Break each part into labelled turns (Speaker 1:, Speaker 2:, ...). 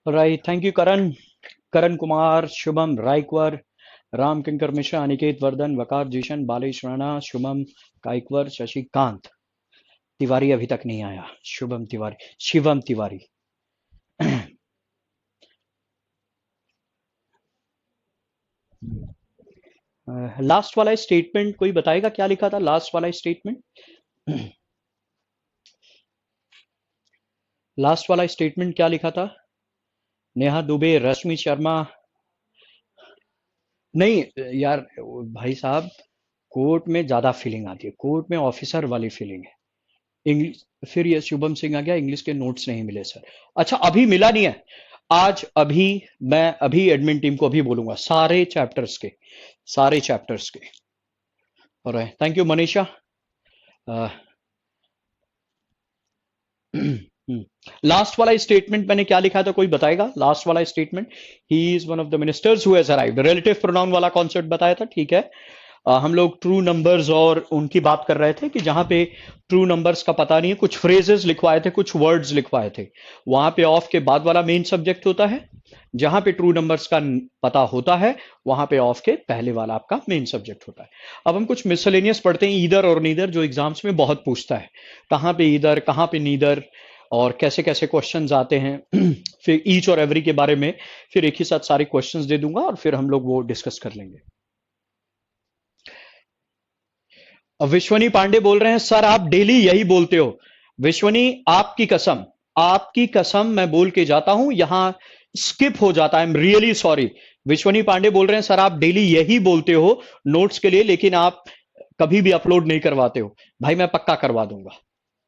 Speaker 1: Right, thank you करण। करण कुमार, शुभम रायकवर, राम किंकर मिश्रा, अनिकेत वर्धन, वकार जिशन, बालेश राणा, शुभम काइकवर, शशिकांत तिवारी अभी तक नहीं आया। शुभम तिवारी, शिवम तिवारी। लास्ट वाला स्टेटमेंट कोई बताएगा क्या लिखा था? लास्ट वाला स्टेटमेंट, लास्ट वाला स्टेटमेंट क्या लिखा था? नेहा दुबे, रश्मि शर्मा। नहीं यार भाई साहब, कोर्ट में ज्यादा फीलिंग आती है, कोर्ट में ऑफिसर वाली फीलिंग है। इंग्लिश, फिर ये शुभम सिंह आ गया, इंग्लिश के नोट्स नहीं मिले सर। अच्छा अभी मिला नहीं है, आज अभी मैं अभी एडमिन टीम को अभी बोलूंगा सारे चैप्टर्स के, सारे चैप्टर्स के। और थैंक यू मनीषा। लास्ट वाला स्टेटमेंट मैंने क्या लिखा था, कोई बताएगा? लास्ट वाला statement, he is one of the ministers who has arrived, relative pronoun वाला कॉन्सेप्ट बताया था, ठीक है। हम लोग ट्रू नंबर्स और उनकी बात कर रहे थे कि जहां पे ट्रू नंबर्स का पता नहीं है, कुछ फ्रेजेस लिखवाए थे, कुछ वर्ड्स लिखवाए थे, वहां पे ऑफ के बाद वाला मेन सब्जेक्ट होता है। जहां पे ट्रू नंबर्स का पता होता है वहां पे ऑफ के पहले वाला आपका मेन सब्जेक्ट होता है। अब हम कुछ मिसलेनियस पढ़ते हैं, ईदर और नीदर, जो एग्जाम्स में बहुत पूछता है, कहाँ पे ईदर कहाँ पे नीदर और कैसे कैसे क्वेश्चंस आते हैं। फिर ईच और एवरी के बारे में फिर एक ही साथ सारे क्वेश्चंस दे दूंगा और फिर हम लोग वो डिस्कस कर लेंगे। अब विश्वनी पांडे बोल रहे हैं सर आप डेली यही बोलते हो। विश्वनी, आपकी कसम, आपकी कसम मैं बोल के जाता हूं, यहां स्किप हो जाता है, I am really sorry. Vishwani Pandey बोल रहे हैं सर आप डेली यही बोलते हो नोट्स के लिए, लेकिन आप कभी भी अपलोड नहीं करवाते हो। भाई मैं पक्का करवा दूंगा,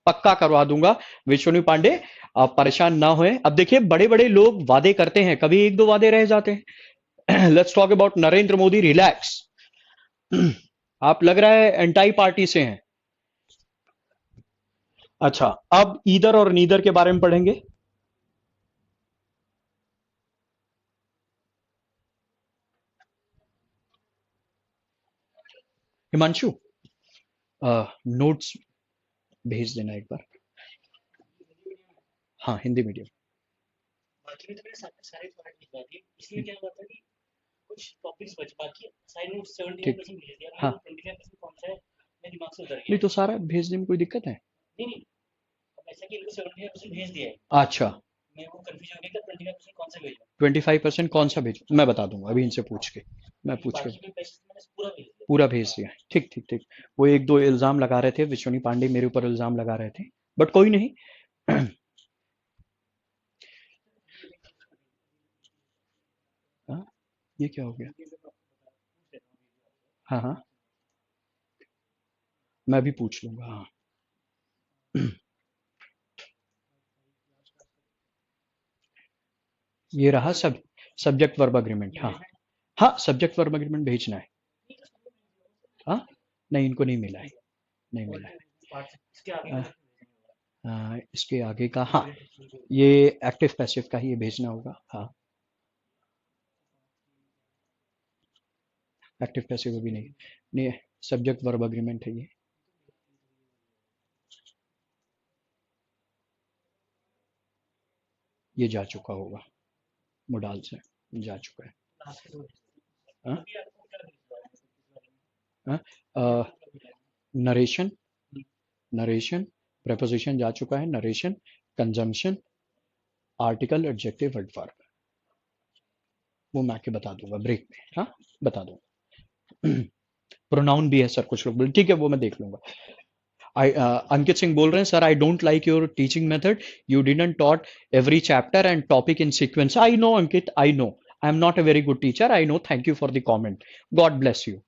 Speaker 1: पक्का करवा दूंगा। विश्वनी पांडे, आप परेशान ना होए। अब देखिए बड़े बड़े लोग वादे करते हैं, कभी एक दो वादे रह जाते हैं। Let's talk about Narendra Modi, relax. आप लग रहा है एंटाई पार्टी से हैं। अच्छा, अब ईदर और नीदर के बारे में पढ़ेंगे। हिमांशु, नोट्स भेज देना एक बार। हाँ हिंदी मीडियम।
Speaker 2: बाकी में तो मैंने सारे फॉर्मेट भिजवा दिए, इसलिए क्या हुआ था कि कुछ टॉपिक्स बच, बाकी साइड नोट 71% भेज दिया,
Speaker 1: हाँ
Speaker 2: 25% कौन सा है मेरे दिमाग से उतर गया।
Speaker 1: नहीं तो सारा भेजने में कोई दिक्कत है?
Speaker 2: नहीं नहीं, अब ऐसा कि इनको 75% भेज दिया है,
Speaker 1: अच्छा,
Speaker 2: मैं वो कंफ्यूज हो गया कि 25% कौन सा भेजूं।
Speaker 1: 25% कौन सा भेजूं? मैं बता दूंगा अभी इनसे पूछ के, मैं पूछ के
Speaker 2: बाकी में पैसे मैंने पूरा भेज दिया।
Speaker 1: पूरा भेज दिया है। ठीक ठीक ठीक। वो एक दो इल्जाम लगा रहे थे, विश्वनी पांडे मेरे ऊपर इल्जाम लगा रहे थे, बट कोई नहीं। हाँ, ये क्या हो गया? हाँ हाँ, मैं भी पूछ लूंगा। हाँ ये रहा सब, सब्जेक्ट वर्ब अग्रीमेंट। हाँ हाँ, सब्जेक्ट वर्ब अग्रीमेंट भेजना है। हाँ नहीं, इनको नहीं मिला है, नहीं मिला है।
Speaker 2: इसके आगे
Speaker 1: अ, इसके आगे का, हाँ ये एक्टिव पैसिव का ही ये भेजना होगा। हाँ एक्टिव पैसिव अभी नहीं, नहीं सब्जेक्ट वर्ब अग्रीमेंट है ये जा चुका होगा, मोडाल से जा चुका है। हाँ हाँ, नरेशन, नरेशन प्रेपोजिशन जा चुका है, narration, consumption, article, adjective, adverb, वो मैं आके बता दूंगा ब्रेक में। हाँ बता दूंगा। प्रोनाउन भी है सर, कुछ लोग बोले ठीक है, वो मैं देख लूंगा। अंकित सिंह बोल रहे हैं sir, I don't like your teaching method, you didn't taught every chapter and topic in sequence. I know Ankit, I know, I am not a very good teacher, I know, thank you for the comment, God bless you.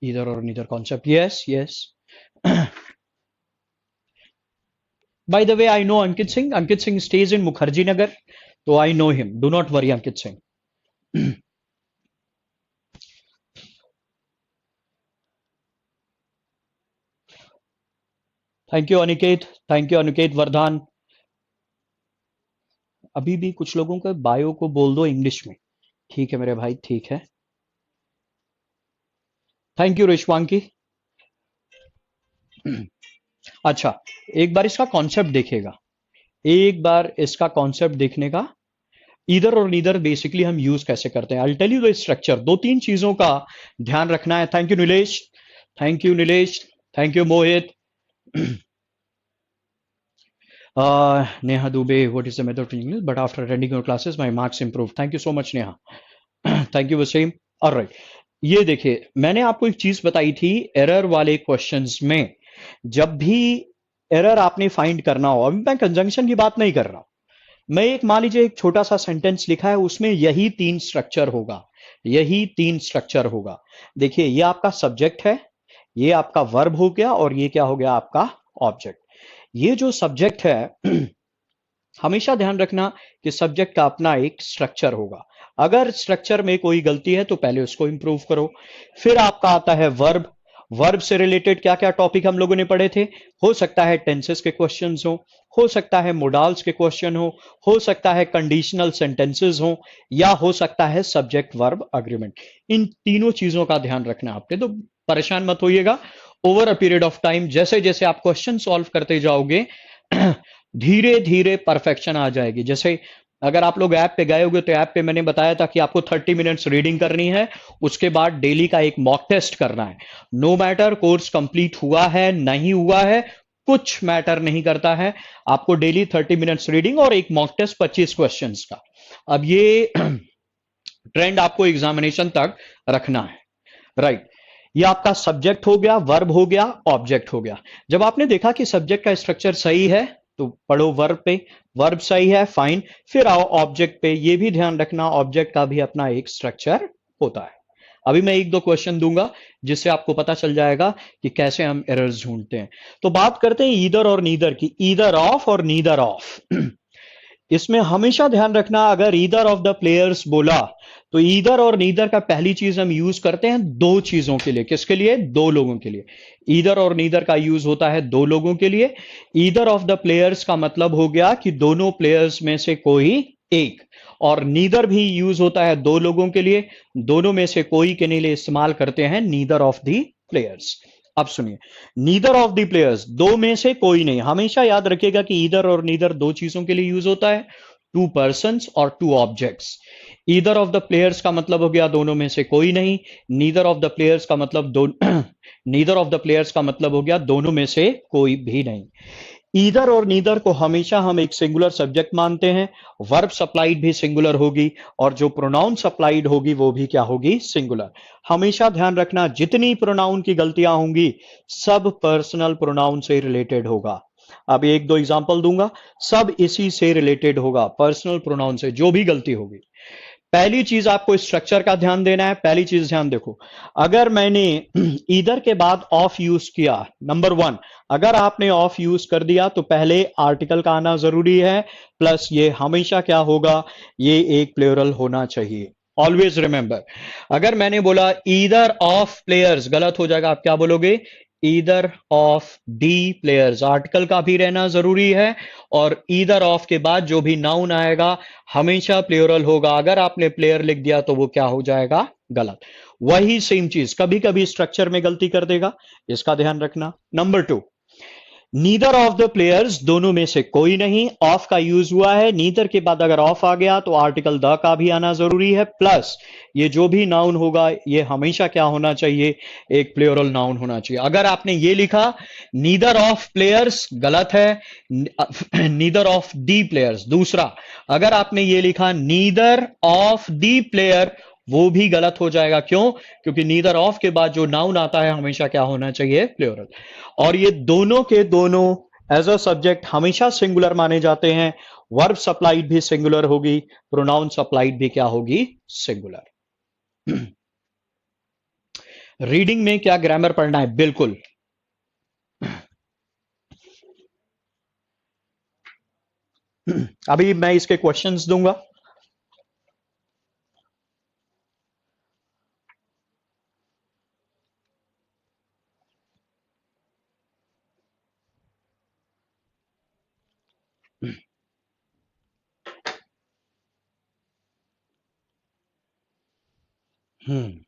Speaker 1: Either or neither concept. Yes, yes. By the way, I know Ankit Singh. Ankit Singh stays in Mukherjee Nagar, so I know him. Do not worry, Ankit Singh. Thank you Aniket, thank you Aniket Vardhan. अभी भी कुछ लोगों के bio को बोल दो English में। ठीक है मेरे भाई, ठीक है। Thank you Rishwanki. अच्छा, एक बार इसका कॉन्सेप्ट देखेगा, एक बार इसका कॉन्सेप्ट देखने का। ईदर और नीदर बेसिकली हम यूज कैसे करते हैं, I tell you the structure. दो तीन चीजों का ध्यान रखना है। Thank you Nilesh, thank you Nilesh, thank you Mohit. Neha Dubey, what is the method of English? But after attending your classes, my marks improved. Thank you so much, Neha. Thank you, Wasim. All right. ये देखिए, मैंने आपको एक चीज बताई थी error वाले questions में, जब भी एरर आपने फाइंड करना हो, अभी मैं कंजंक्शन की बात नहीं कर रहा हूं, मैं एक मान लीजिए एक छोटा सा सेंटेंस लिखा है, उसमें यही तीन स्ट्रक्चर होगा, यही तीन स्ट्रक्चर होगा। देखिए, ये आपका सब्जेक्ट है, ये आपका वर्ब हो गया, और ये क्या हो गया आपका ऑब्जेक्ट। ये जो सब्जेक्ट है हमेशा ध्यान रखना कि सब्जेक्ट का अपना एक स्ट्रक्चर होगा। अगर स्ट्रक्चर में कोई गलती है तो पहले उसको इंप्रूव करो। फिर आपका आता है वर्ब। वर्ब से रिलेटेड क्या क्या टॉपिक हम लोगों ने पढ़े थे? हो सकता है टेंसेस के क्वेश्चंस हो सकता है मोडाल्स के क्वेश्चन हो सकता है कंडीशनल सेंटेंसेस हो, या हो सकता है सब्जेक्ट वर्ब अग्रीमेंट। इन तीनों चीजों का ध्यान रखना आपने, तो परेशान मत होइएगा। Over a period of time जैसे जैसे आप क्वेश्चन सॉल्व करते जाओगे धीरे धीरे परफेक्शन आ जाएगी। जैसे अगर आप लोग ऐप पे गए होगे तो ऐप पे मैंने बताया था कि आपको 30 मिनट्स रीडिंग करनी है, उसके बाद डेली का एक मॉक टेस्ट करना है। नो मैटर कोर्स कंप्लीट हुआ है नहीं हुआ है, कुछ मैटर नहीं करता है, आपको डेली 30 मिनट्स रीडिंग और एक मॉक टेस्ट 25 क्वेश्चंस का। अब ये ट्रेंड आपको एग्जामिनेशन तक रखना है, राइट। ये आपका सब्जेक्ट हो गया, वर्ब हो गया, ऑब्जेक्ट हो गया। जब आपने देखा कि सब्जेक्ट का स्ट्रक्चर सही है तो पढ़ो वर्ब पे, वर्ब सही है फाइन, फिर आओ ऑब्जेक्ट पे। ये भी ध्यान रखना ऑब्जेक्ट का भी अपना एक स्ट्रक्चर होता है। अभी मैं एक दो क्वेश्चन दूंगा जिससे आपको पता चल जाएगा कि कैसे हम एरर्स ढूंढते हैं। तो बात करते हैं ईदर और नीदर की, ईदर ऑफ और नीदर ऑफ। इसमें हमेशा ध्यान रखना, अगर ईदर ऑफ द प्लेयर्स बोला तो ईदर और नीदर का पहली चीज हम यूज करते हैं दो चीजों के लिए। किसके लिए? दो लोगों के लिए। ईदर और नीदर का यूज होता है दो लोगों के लिए। ईदर ऑफ द प्लेयर्स का मतलब हो गया कि दोनों प्लेयर्स में से कोई एक, और नीदर भी यूज होता है दो लोगों के लिए, दोनों में से कोई के लिए इस्तेमाल करते हैं नीदर ऑफ द प्लेयर्स। अब सुनिए, नीदर ऑफ द प्लेयर्स, दो में से कोई नहीं। हमेशा याद रखिएगा कि ईदर और नीदर दो चीजों के लिए यूज होता है, टू पर्सन्स और two objects. Either of the players का मतलब हो गया दोनों में से कोई नहीं, नीदर ऑफ द प्लेयर्स का मतलब नीदर ऑफ द प्लेयर्स का मतलब हो गया दोनों में से कोई भी नहीं। ईदर और नीदर को हमेशा हम एक सिंगुलर सब्जेक्ट मानते हैं, वर्ब सप्लाइड भी सिंगुलर होगी, और जो प्रोनाउन सप्लाइड होगी वो भी क्या होगी? सिंगुलर। हमेशा ध्यान रखना, जितनी प्रोनाउन की गलतियां होंगी सब पर्सनल प्रोनाउन से रिलेटेड होगा। अब एक दो एग्जांपल दूंगा, सब इसी से रिलेटेड होगा, पर्सनल प्रोनाउन से जो भी गलती होगी। पहली चीज आपको स्ट्रक्चर का ध्यान देना है। पहली चीज ध्यान देखो, अगर मैंने ईदर के बाद ऑफ यूज किया, नंबर वन, अगर आपने ऑफ यूज कर दिया तो पहले आर्टिकल का आना जरूरी है, प्लस ये हमेशा क्या होगा, ये एक प्लूरल होना चाहिए। ऑलवेज रिमेंबर, अगर मैंने बोला ईदर ऑफ प्लेयर्स, गलत हो जाएगा। आप क्या बोलोगे, either of the players, article का भी रहना जरूरी है, और ईदर ऑफ के बाद जो भी नाउन आएगा हमेशा प्लूरल होगा। अगर आपने प्लेयर लिख दिया तो वो क्या हो जाएगा, गलत। वही सेम चीज कभी कभी स्ट्रक्चर में गलती कर देगा, इसका ध्यान रखना। Number two, neither of the players, दोनों में से कोई नहीं, ऑफ का यूज हुआ है, नीदर के बाद अगर ऑफ आ गया तो आर्टिकल द का भी आना जरूरी है, प्लस ये जो भी नाउन होगा ये हमेशा क्या होना चाहिए, एक प्लूरल नाउन होना चाहिए। अगर आपने ये लिखा नीदर ऑफ प्लेयर्स, गलत है, नीदर ऑफ दी प्लेयर्स। दूसरा, अगर आपने ये लिखा नीदर ऑफ दी प्लेयर, वो भी गलत हो जाएगा। क्यों, क्योंकि नीदर ऑफ के बाद जो नाउन आता है हमेशा क्या होना चाहिए, प्लूरल। और ये दोनों के दोनों एज अ सब्जेक्ट हमेशा सिंगुलर माने जाते हैं। वर्ब सप्लाइड भी सिंगुलर होगी, प्रोनाउन सप्लाइड भी क्या होगी, सिंगुलर। रीडिंग में क्या ग्रामर पढ़ना है, बिल्कुल। अभी मैं इसके क्वेश्चंस दूंगा। हम्म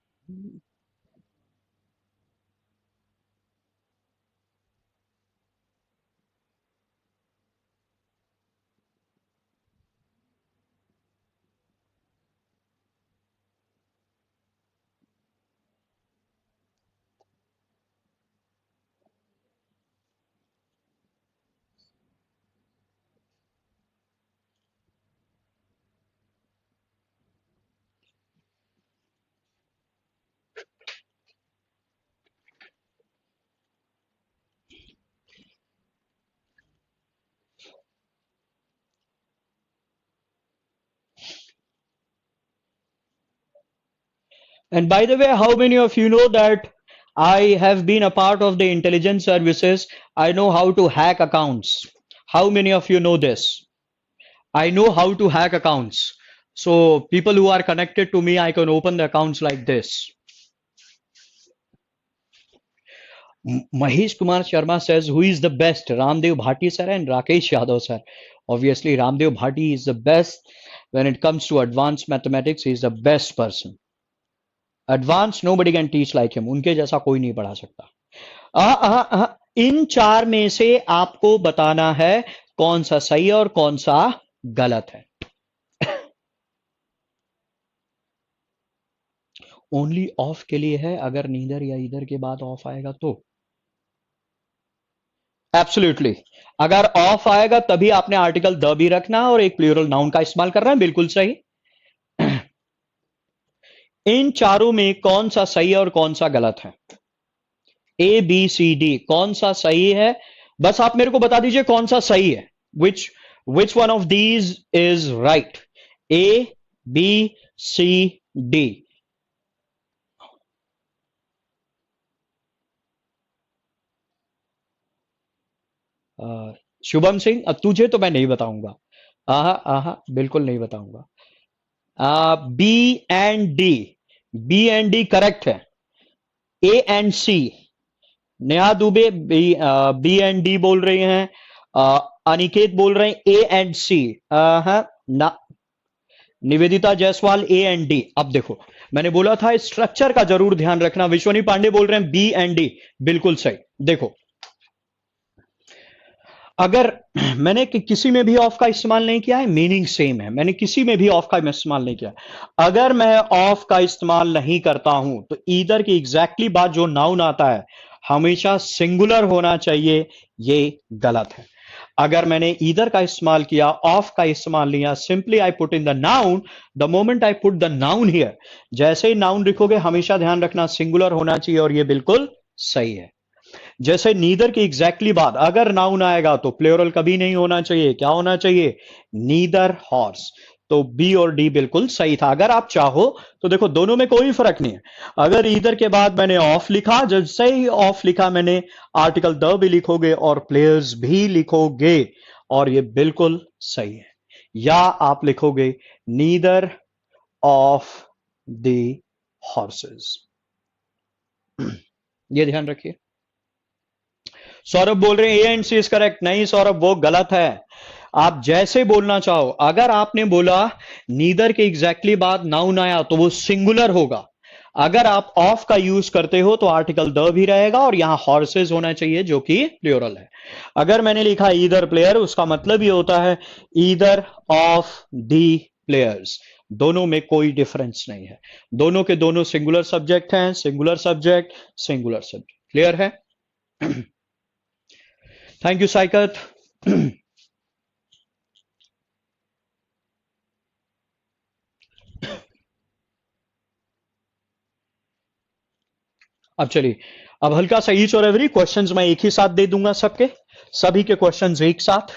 Speaker 1: And by the way, how many of you know that I have been a part of the intelligence services? I know how to hack accounts. How many of you know this? I know how to hack accounts. So people who are connected to me, I can open the accounts like this. Mahesh Kumar Sharma says, who is the best? Ramdev Bhati sir and Rakesh Yadav sir. Obviously, Ramdev Bhati is the best. When it comes to advanced mathematics, he is the best person. Advance nobody can teach like him. उनके जैसा कोई नहीं पढ़ा सकता। इन चार में से आपको बताना है कौन सा सही और कौन सा गलत है। ओनली ऑफ के लिए है, अगर नीदर या इधर के बाद ऑफ आएगा तो एब्सोल्युटली, अगर ऑफ आएगा तभी आपने आर्टिकल द भी रखना और एक प्लूरल नाउन का इस्तेमाल करना है, बिल्कुल सही। इन चारों में कौन सा सही और कौन सा गलत है, ए बी सी डी, कौन सा सही है, बस आप मेरे को बता दीजिए कौन सा सही है। Which one of these is right, A B C D. Shubham Singh, तुझे तो मैं नहीं बताऊंगा, आहा आहा बिल्कुल नहीं बताऊंगा। B and D, B and D correct है। A and C, Neha Dubey B and D बोल रहे हैं, अनिकेत बोल रहे हैं ए एंड सी, ना, Nivedita Jaiswal A and D. अब देखो मैंने बोला था स्ट्रक्चर का जरूर ध्यान रखना। विश्वनी पांडे बोल रहे हैं बी एंड डी, बिल्कुल सही। देखो अगर मैंने किसी में भी ऑफ का इस्तेमाल नहीं किया है, मीनिंग सेम है, मैंने किसी में भी ऑफ का इस्तेमाल नहीं किया। अगर मैं ऑफ का इस्तेमाल नहीं करता हूं तो ईदर की एग्जैक्टली बाद जो नाउन आता है हमेशा सिंगुलर होना चाहिए, ये गलत है। अगर मैंने ईदर का इस्तेमाल किया, ऑफ का इस्तेमाल लिया, simply I put in the noun, the moment I put the noun here, जैसे ही नाउन लिखोगे हमेशा ध्यान रखना सिंगुलर होना चाहिए, और ये बिल्कुल सही है। जैसे नीदर की एग्जैक्टली बाद अगर नाउन आएगा तो प्लूरल कभी नहीं होना चाहिए, क्या होना चाहिए, नीदर हॉर्स। तो बी और डी बिल्कुल सही था। अगर आप चाहो तो देखो दोनों में कोई फर्क नहीं है। अगर ईदर के बाद मैंने ऑफ लिखा, जैसे ही ऑफ लिखा मैंने आर्टिकल द भी लिखोगे और प्लेयर्स भी लिखोगे और ये बिल्कुल सही है। या आप लिखोगे नीदर ऑफ द हॉर्सेस, ये ध्यान रखिए। सौरभ बोल रहे हैं A and C is correct. नहीं सौरभ, वो गलत है। आप जैसे बोलना चाहो, अगर आपने बोला नीदर के एग्जैक्टली बाद नाउन आया तो वो सिंगुलर होगा। अगर आप ऑफ का यूज करते हो तो आर्टिकल द भी रहेगा और यहां हॉर्सेस होना चाहिए जो कि प्लूरल है। अगर मैंने लिखा ईदर प्लेयर, उसका मतलब ये होता है ईदर ऑफ दी प्लेयर्स। दोनों में कोई डिफरेंस नहीं है, दोनों के दोनों सिंगुलर सब्जेक्ट हैं, singular subject singular subject. Clear है? Thank you Saikat. अब चलिए, अब हल्का सा ईच और एवरी क्वेश्चंस मैं एक ही साथ दे दूंगा सबके, सभी के क्वेश्चंस एक साथ।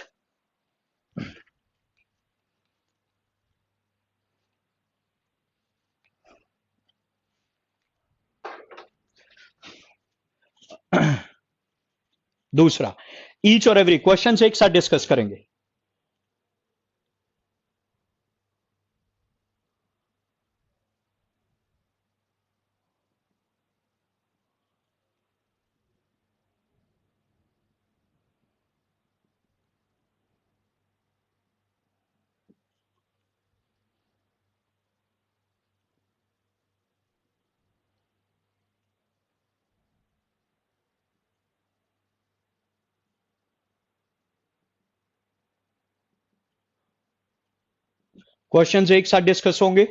Speaker 1: दूसरा, ईच और एवरी क्वेश्चंस एक साथ डिस्कस करेंगे। क्वेश्चंस एक साथ डिस्कस होंगे।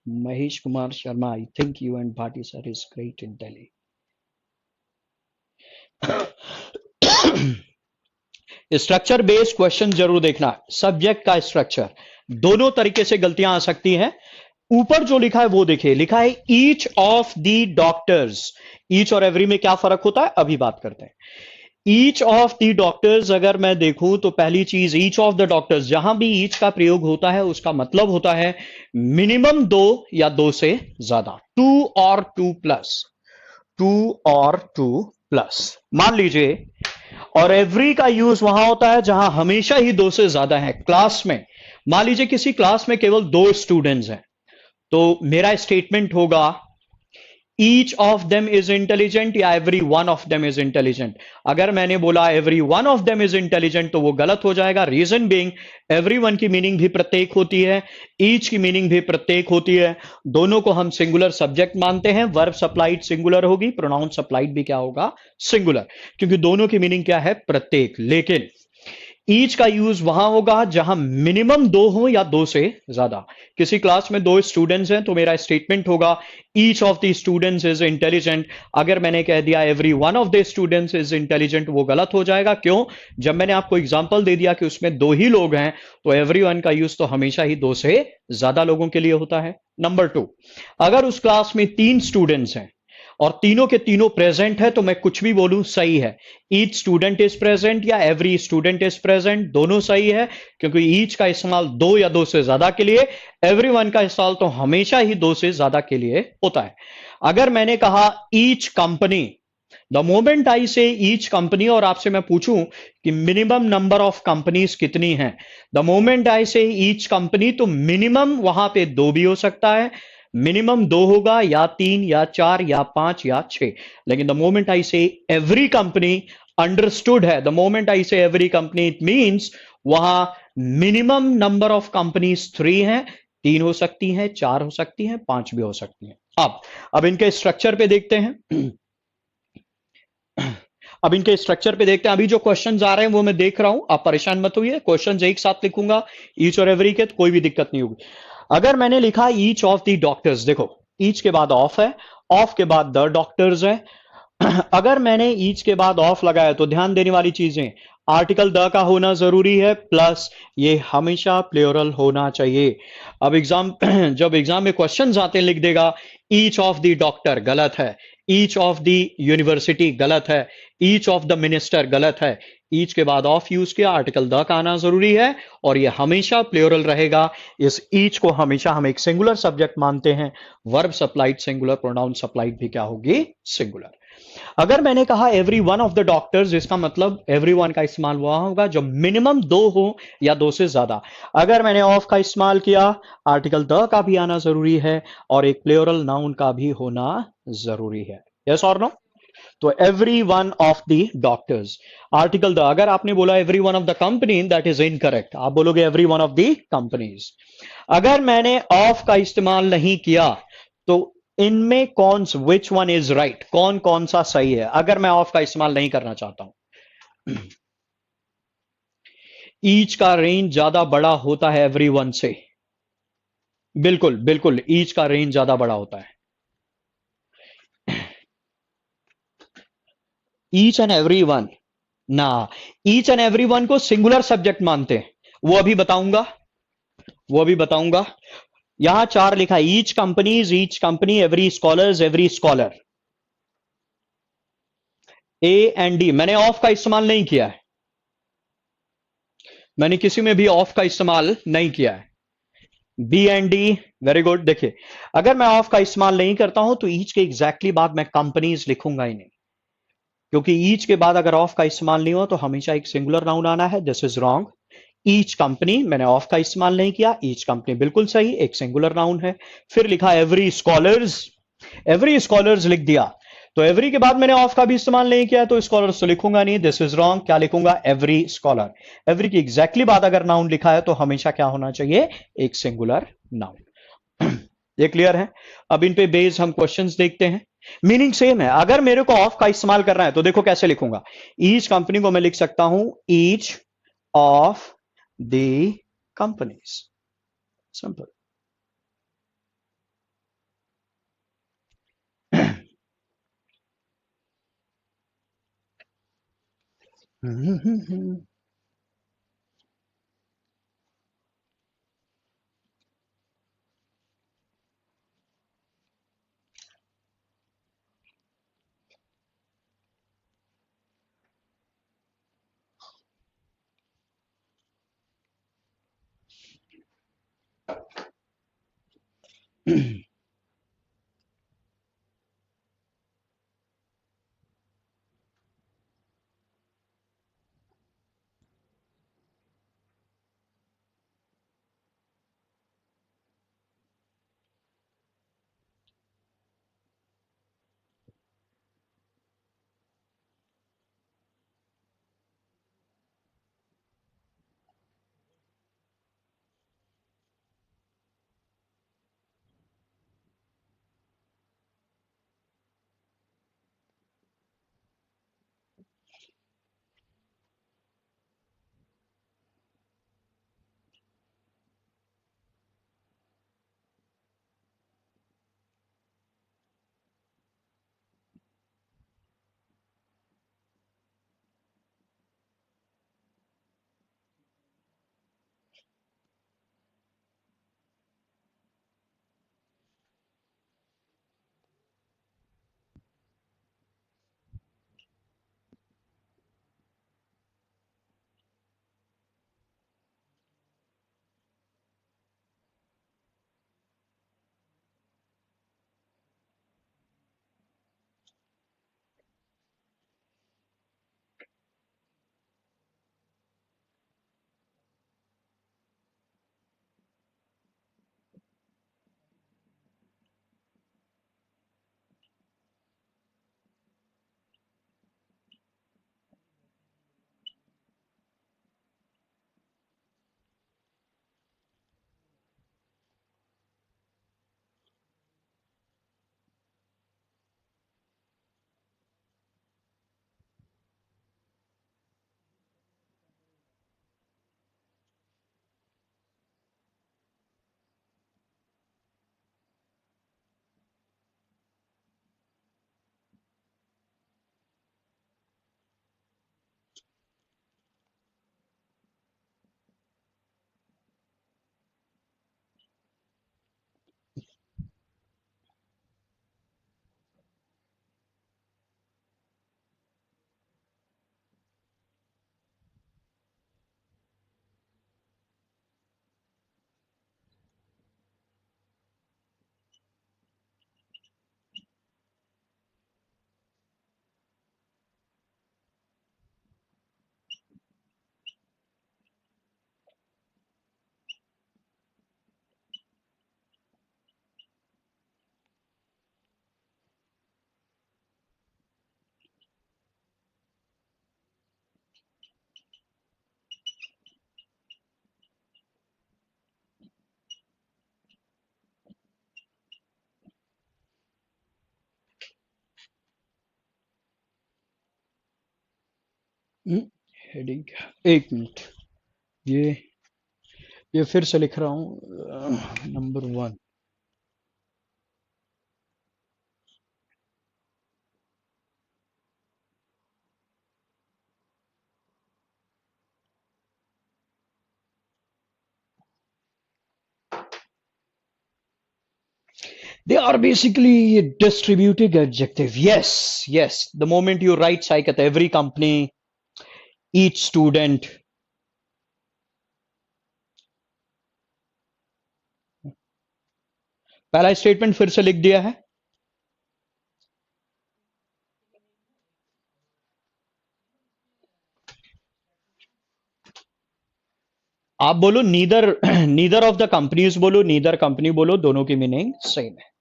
Speaker 1: Mahesh Kumar Sharma, I think you and Bhati sir is great in Delhi. Structure based question जरूर देखना। सब्जेक्ट का स्ट्रक्चर, दोनों तरीके से गलतियां आ सकती हैं। ऊपर जो लिखा है वो देखिए, लिखा है each of the doctors. Each और एवरी में क्या फर्क होता है अभी बात करते हैं। ईच ऑफ दी डॉक्टर्स अगर मैं देखूं तो पहली चीज, ईच ऑफ द डॉक्टर्स, जहां भी ईच का प्रयोग होता है उसका मतलब होता है मिनिमम दो या दो से ज्यादा, टू और टू प्लस, टू और टू प्लस मान लीजिए। और एवरी का यूज वहां होता है जहां हमेशा ही दो से ज्यादा है। क्लास में मान लीजिए किसी क्लास में केवल दो स्टूडेंट्स हैं, तो मेरा स्टेटमेंट होगा each of them is intelligent या every one of them is intelligent. अगर मैंने बोला every one of them is intelligent तो वो गलत हो जाएगा। रीजन बीइंग, एवरी वन की मीनिंग भी प्रत्येक होती है, ईच की मीनिंग भी प्रत्येक होती है। दोनों को हम सिंगुलर सब्जेक्ट मानते हैं। वर्ब सप्लाइड सिंगुलर होगी, प्रोनाउन सप्लाइड भी क्या होगा, सिंगुलर, क्योंकि दोनों की मीनिंग क्या है, प्रत्येक। लेकिन ईच का यूज वहां होगा जहां मिनिमम दो हो या दो से ज्यादा। किसी क्लास में दो स्टूडेंट्स हैं तो मेरा स्टेटमेंट होगा each of the students is intelligent. अगर मैंने कह दिया every one of the students is intelligent, वो गलत हो जाएगा। क्यों? जब मैंने आपको एग्जांपल दे दिया कि उसमें दो ही लोग हैं, तो एवरी वन का यूज तो हमेशा ही दो से ज्यादा लोगों के लिए होता है। नंबर 2, अगर उस क्लास में 3 स्टूडेंट्स हैं और तीनों के तीनों प्रेजेंट है तो मैं कुछ भी बोलूं सही है। ईच स्टूडेंट इज प्रेजेंट या एवरी स्टूडेंट इज प्रेजेंट, दोनों सही है, क्योंकि ईच का इस्तेमाल दो या दो से ज्यादा के लिए, एवरीवन का इस्तेमाल तो हमेशा ही दो से ज्यादा के लिए होता है। अगर मैंने कहा ईच कंपनी, द मोमेंट आई से ईच कंपनी और आपसे मैं पूछूं कि मिनिमम नंबर ऑफ कंपनीज कितनी हैं, द मोमेंट आई से ईच कंपनी, तो मिनिमम वहां पे दो भी हो सकता है, मिनिमम दो होगा या 3 या 4 या 5 या 6। लेकिन द मोमेंट आई से एवरी कंपनी, अंडरस्टूड है, द मोमेंट आई से एवरी कंपनी इट मींस वहां मिनिमम नंबर ऑफ कंपनीज 3 हैं, 3 हो सकती हैं, 4 हो सकती हैं, 5 भी हो सकती हैं। अब इनके स्ट्रक्चर पे देखते हैं। अब इनके स्ट्रक्चर पे देखते हैं। अभी जो क्वेश्चंस आ रहे हैं वो मैं देख रहा हूं, आप परेशान मत होइए, क्वेश्चंस एक साथ लिखूंगा ईच और एवरी के, तो कोई भी दिक्कत नहीं होगी। अगर मैंने लिखा ईच ऑफ द डॉक्टर्स, देखो ईच के बाद ऑफ है, ऑफ के बाद द डॉक्टर्स है। अगर मैंने ईच के बाद ऑफ लगाया तो ध्यान देने वाली चीजें, आर्टिकल द का होना जरूरी है, प्लस ये हमेशा प्लूरल होना चाहिए। अब एग्जाम जब एग्जाम में क्वेश्चंस आते हैं लिख देगा ईच ऑफ द डॉक्टर, गलत है। ईच ऑफ द यूनिवर्सिटी, गलत है। ईच ऑफ द मिनिस्टर, गलत है। ईच के बाद ऑफ यूज किया, आर्टिकल द का आना जरूरी है, और ये हमेशा प्लूरल रहेगा। इस ईच को हमेशा हम एक सिंगुलर सब्जेक्ट मानते हैं। Verb supplied singular, pronoun supplied भी क्या होगी, सिंगुलर। अगर मैंने कहा every one of the doctors, इसका मतलब एवरी वन का इस्तेमाल हुआ होगा जो मिनिमम 2 हो या 2 से ज्यादा। अगर मैंने ऑफ का इस्तेमाल किया, आर्टिकल द का भी आना जरूरी है, और एक प्लूरल नाउन का भी होना जरूरी है। यस और नो? तो every one of the doctors, article the. अगर आपने बोला every one of the company, that is incorrect, आप बोलोगे every one of the companies. अगर मैंने ऑफ का इस्तेमाल नहीं किया तो इनमें कौन, विच वन इज राइट, कौन कौन सा सही है अगर मैं ऑफ का इस्तेमाल नहीं करना चाहता हूं? ईच का रेंज ज्यादा बड़ा होता है एवरी वन से। बिल्कुल बिल्कुल, ईच का रेंज ज्यादा बड़ा होता है। ईच एंड एवरी वन ना, ईच एंड एवरी वन को सिंगुलर सब्जेक्ट मानते हैं, वो अभी बताऊंगा, वो अभी बताऊंगा। यहां 4 लिखा है, each company, every scholars, every scholar. A and D, मैंने ऑफ का इस्तेमाल नहीं किया है, मैंने किसी में भी ऑफ का इस्तेमाल नहीं किया है। B and D, very good. देखिए, अगर मैं ऑफ का इस्तेमाल नहीं करता हूं तो ईच के एग्जैक्टली बाद मैं कंपनीज लिखूंगा ही नहीं, क्योंकि ईच के बाद अगर ऑफ का इस्तेमाल नहीं हुआ तो हमेशा एक सिंगुलर नाउन आना है। This is wrong. Each company, मैंने ऑफ का इस्तेमाल नहीं किया, ईच कंपनी बिल्कुल सही, एक सिंगुलर नाउन है। फिर लिखा एवरी स्कॉलर्स, एवरी स्कॉलर्स लिख दिया, तो एवरी के बाद मैंने ऑफ का भी इस्तेमाल नहीं किया तो स्कॉलर्स तो लिखूंगा नहीं, दिस इज रॉन्ग। क्या लिखूंगा, एवरी स्कॉलर। एवरी की एग्जैक्टली बाद अगर नाउन लिखा है तो हमेशा क्या होना चाहिए, एक सिंगुलर नाउन। ये क्लियर है? अब इन पे बेस्ड हम क्वेश्चंस देखते हैं। मीनिंग सेम है। अगर मेरे को ऑफ का इस्तेमाल करना है तो देखो कैसे लिखूंगा, ईच कंपनी को मैं लिख सकता हूं each of the companies, simple. Heading, एक मिनट, ये फिर से लिख रहा हूं, number 1। They are basically distributing adjective. Yes, yes. The moment you write psych at every company, each student. पहला स्टेटमेंट फिर से लिख दिया है। आप बोलो neither, neither of the companies बोलो, नीदर कंपनी बोलो, दोनों की मीनिंग सेम है।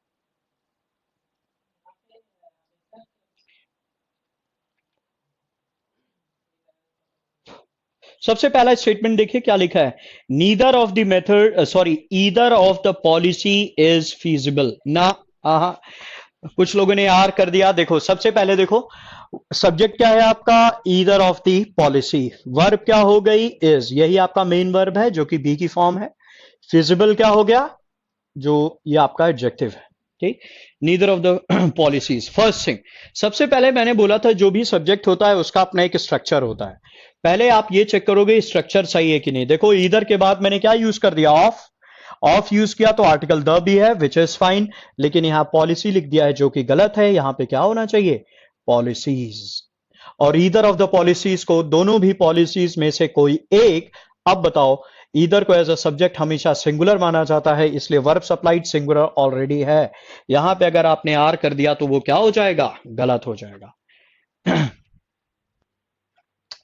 Speaker 1: सबसे पहला स्टेटमेंट देखिए क्या लिखा है, neither of the method, sorry, either of the policy is feasible ना। कुछ लोगों ने आर कर दिया। देखो सबसे पहले देखो सब्जेक्ट क्या है आपका, either of the policy. Verb क्या हो गई, इज, यही आपका मेन वर्ब है जो कि बी की फॉर्म है। फिजिबल क्या हो गया, जो ये आपका एडजेक्टिव है। ठीक, neither of the policies. First thing, सबसे पहले मैंने बोला था जो भी सब्जेक्ट होता है उसका अपना एक स्ट्रक्चर होता है। पहले आप ये चेक करोगे स्ट्रक्चर सही है कि नहीं। देखो ईदर के बाद मैंने क्या यूज कर दिया, ऑफ। ऑफ यूज किया तो आर्टिकल द भी है, विच इज फाइन, लेकिन यहां पॉलिसी लिख दिया है जो कि गलत है। यहां पे क्या होना चाहिए, पॉलिसीज। और ईदर ऑफ द पॉलिसीज को, दोनों भी पॉलिसीज में से कोई एक। अब बताओ, ईदर को एज अ सब्जेक्ट हमेशा सिंगुलर माना जाता है, इसलिए वर्ब सप्लाइड सिंगुलर ऑलरेडी है। यहां पे अगर आपने आर कर दिया तो वो क्या हो जाएगा, गलत हो जाएगा।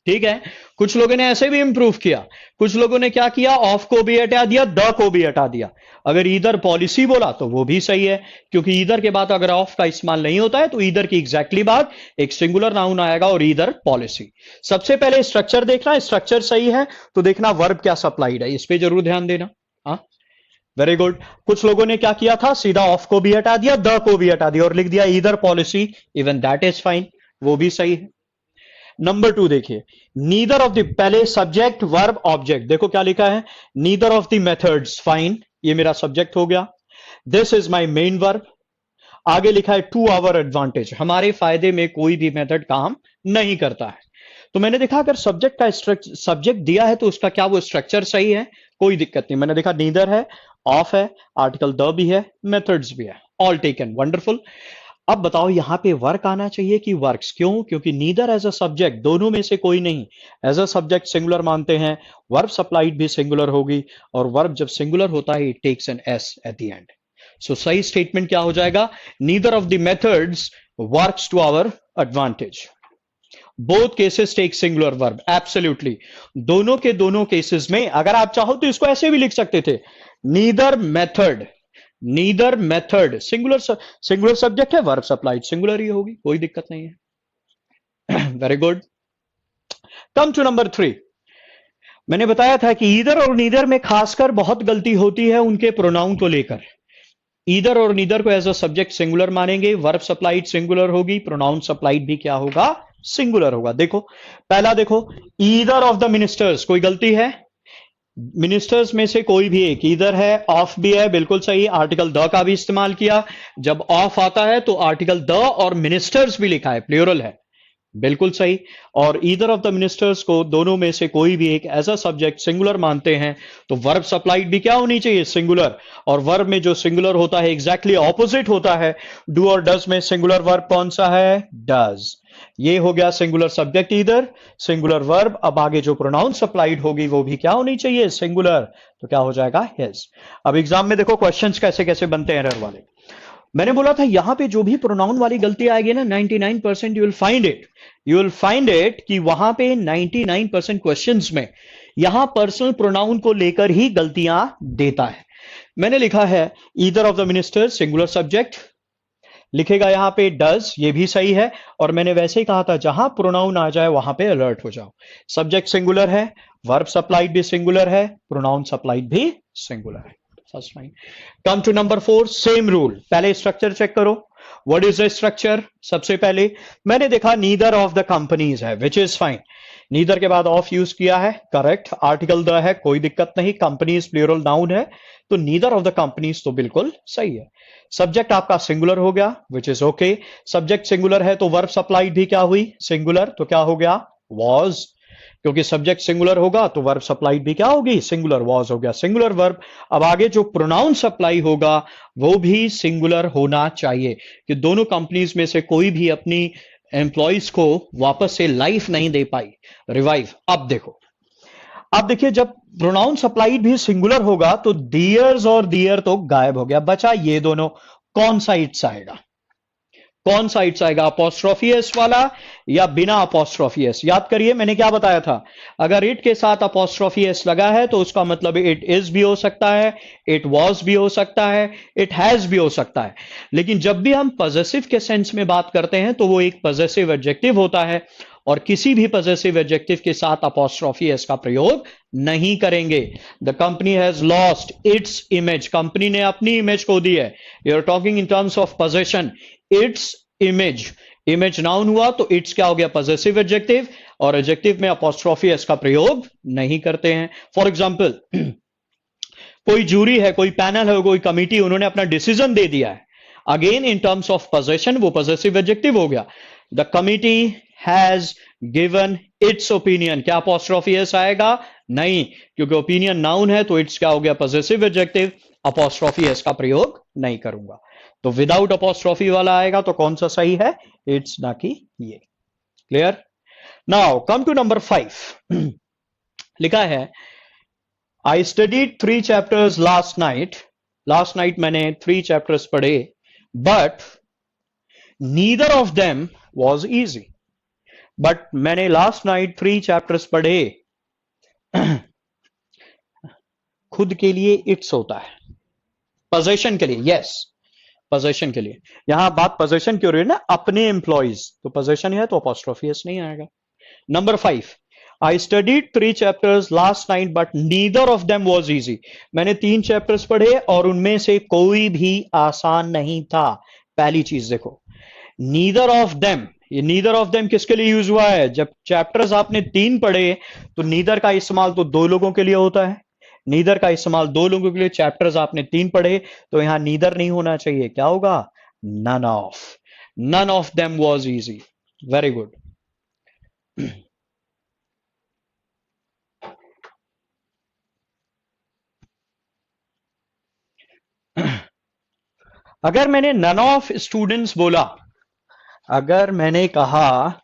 Speaker 1: ठीक है, कुछ लोगों ने ऐसे भी इंप्रूव किया। कुछ लोगों ने क्या किया, ऑफ को भी हटा दिया, द को भी हटा दिया। अगर ईदर पॉलिसी बोला तो वो भी सही है, क्योंकि ईदर के बाद अगर ऑफ का इस्तेमाल नहीं होता है तो ईदर की एग्जैक्टली बाद एक सिंगुलर नाउन आएगा और ईदर पॉलिसी। सबसे पहले स्ट्रक्चर देखना, स्ट्रक्चर सही है तो देखना वर्ब क्या सप्लाइड है, इस पे जरूर ध्यान देना। हाँ, वेरी गुड। कुछ लोगों ने क्या किया था, सीधा ऑफ को भी हटा दिया, द को भी हटा दिया और लिख दिया either policy, even that is fine, वो भी सही है। नंबर 2 देखिए, नीदर ऑफ द, पहले सब्जेक्ट वर्ब ऑब्जेक्ट, देखो क्या लिखा है, neither of the methods, fine, ये मेरा सब्जेक्ट हो गया। This is my main verb. आगे लिखा है टू आवर एडवांटेज, हमारे फायदे में कोई भी मेथड काम नहीं करता है। तो मैंने देखा अगर सब्जेक्ट का सब्जेक्ट दिया है तो उसका क्या वो स्ट्रक्चर सही है, कोई दिक्कत नहीं। मैंने देखा नीदर है, ऑफ है, आर्टिकल द भी है, मेथड्स भी है, ऑल टेकन, वंडरफुल। अब बताओ यहां पे वर्क आना चाहिए कि वर्क्स, क्यों, क्योंकि नीदर एज अ सब्जेक्ट, दोनों में से कोई नहीं। एज अ सब्जेक्ट सिंगुलर मानते हैं, वर्ब सप्लाइड भी सिंगुलर होगी, और वर्ब जब सिंगुलर होता है it takes an S at the end. So सही स्टेटमेंट क्या हो जाएगा, neither of the methods works to our advantage. Both cases take singular verb, absolutely. दोनों के दोनों केसेस में अगर आप चाहो तो इसको ऐसे भी लिख सकते थे, neither method, neither method, singular, singular subject है, वर्ब सप्लाइड सिंगुलर ही होगी, कोई दिक्कत नहीं है। Very good. Come to number 3। मैंने बताया था कि ईदर और नीदर में खासकर बहुत गलती होती है उनके प्रोनाउन को लेकर। ईदर और नीदर को एज अ सब्जेक्ट सिंगुलर मानेंगे, वर्ब सप्लाइड सिंगुलर होगी, प्रोनाउन सप्लाइड भी क्या होगा, सिंगुलर होगा। देखो पहला देखो, ईदर ऑफ द मिनिस्टर्स, कोई गलती है, मिनिस्टर्स में से कोई भी एक, इधर है, ऑफ भी है, बिल्कुल सही। आर्टिकल द का भी इस्तेमाल किया, जब ऑफ आता है तो आर्टिकल द और मिनिस्टर्स भी लिखा है, प्लूरल है, बिल्कुल सही। और ईदर ऑफ द मिनिस्टर्स को दोनों में से कोई भी एक एज अ सब्जेक्ट सिंगुलर मानते हैं, तो वर्ब सप्लाइड भी क्या होनी चाहिए, सिंगुलर। और वर्ब में जो सिंगुलर होता है एग्जैक्टली ऑपोजिट होता है। डू और डज में सिंगुलर वर्ब कौन सा है, डज। ये हो गया singular subject either, singular verb. अब आगे जो प्रोनाउन सप्लाइड होगी वो भी क्या होनी चाहिए, सिंगुलर, तो क्या हो जाएगा, हिज। अब एग्जाम में देखो क्वेश्चंस कैसे कैसे बनते हैं एरर वाले। मैंने बोला था यहां पे जो भी प्रोनाउन वाली गलती आएगी ना, 99% you will find it, you will find it कि वहां पे 99% क्वेश्चंस में यहां पर्सनल प्रोनाउन को लेकर ही गलतियां देता है। मैंने लिखा है either of the minister singular subject, लिखेगा यहां पे डज, ये भी सही है। और मैंने वैसे ही कहा था जहां प्रोनाउन आ जाए वहां पे अलर्ट हो जाओ। सब्जेक्ट सिंगुलर है, वर्ब सप्लाइड भी सिंगुलर है, प्रोनाउन सप्लाइड भी सिंगुलर है। First line. Come to number 4, same rule. पहले स्ट्रक्चर चेक करो। What is the structure? सबसे पहले मैंने देखा नीदर ऑफ द कंपनीज है, विच इज फाइन। नीदर के बाद ऑफ यूज किया है, करेक्ट। आर्टिकल द है, कोई दिक्कत नहीं। कंपनीज प्लूरल नाउन है, तो नीदर ऑफ द कंपनीज तो बिल्कुल सही है। सब्जेक्ट आपका सिंगुलर हो गया, which is okay. Subject singular है तो वर्ब सप्लाइड भी क्या हुई? सिंगुलर। तो क्या हो गया? वॉज। क्योंकि सब्जेक्ट सिंगुलर होगा तो वर्ब सप्लाइड भी क्या होगी? सिंगुलर। वॉज हो गया सिंगुलर वर्ब। अब आगे जो प्रोनाउन सप्लाई होगा वो भी सिंगुलर होना चाहिए, कि दोनों कंपनीज में से कोई भी अपनी एम्प्लॉइज को वापस से लाइफ नहीं दे पाई, रिवाइव। अब देखो, अब देखिए, जब प्रोनाउन सप्लाइड भी सिंगुलर होगा तो डियर्स और डियर तो गायब हो गया, बचा ये दोनों। कौन सा इट्स आएगा? कौन सा इट्स आएगा? अपोस्ट्रोफी एस वाला या बिना अपोस्ट्रोफी एस? याद करिए मैंने क्या बताया था। अगर इट के साथ अपोस्ट्रोफी एस लगा है तो उसका मतलब इट इज भी हो सकता है, इट वॉज भी हो सकता है, इट हैज भी हो सकता है। लेकिन जब भी हम पॉजेसिव के सेंस में बात करते हैं तो वो एक पॉजेसिव एडजेक्टिव होता है, और किसी भी पॉजेसिव एडजेक्टिव के साथ अपोस्ट्रोफी एस का प्रयोग नहीं करेंगे। The company has lost its image. Company ने अपनी इमेज खो दी है। You are talking in terms of possession. Its image, image noun हुआ तो इट्स क्या हो गया? पॉजेसिव एडजेक्टिव, और एडजेक्टिव में अपोस्ट्रोफी एस का प्रयोग नहीं करते हैं। फॉर एग्जांपल, कोई जूरी है, कोई पैनल है, कोई कमिटी, उन्होंने अपना डिसीजन दे दिया है। Again in terms of possession वो पॉजेसिव एडजेक्टिव हो गया। The committee has given it's opinion. क्या अपोस्ट्रोफी एस आएगा? नहीं, क्योंकि ओपिनियन नाउन है तो इट्स क्या हो गया? Possessive adjective. अपोस्ट्रोफी एस का प्रयोग नहीं करूंगा, तो विदाउट अपोस्ट्रोफी वाला आएगा। तो कौन सा सही है? इट्स, ना कि ये। Clear? Now come to number 5। लिखा है, I studied 3 chapters last night. Last night मैंने 3 चैप्टर्स पढ़े, but neither of them was easy. But मैंने लास्ट नाइट 3 चैप्टर्स पढ़े। खुद के लिए इट्स होता है, पोजेशन के लिए यस, पोजेशन के लिए। यहां बात पोजेशन की हो रही है ना, अपने एम्प्लॉइज, तो पोजेशन है तो अपोस्ट्रोफी एस नहीं आएगा। Number 5, I studied 3 chapters last night but neither of them was easy. मैंने 3 चैप्टर्स पढ़े और उनमें से कोई भी आसान नहीं था। पहली चीज देखो, नीदर ऑफ देम, ये नीदर ऑफ देम किसके लिए यूज हुआ है? जब चैप्टर्स आपने 3 पढ़े तो नीदर का इस्तेमाल तो 2 लोगों के लिए होता है। नीदर का इस्तेमाल 2 लोगों के लिए, चैप्टर्स आपने 3 पढ़े, तो यहां नीदर नहीं होना चाहिए। क्या होगा? None of. None of them was easy. Very good. अगर मैंने नन ऑफ स्टूडेंट्स बोला, अगर मैंने कहा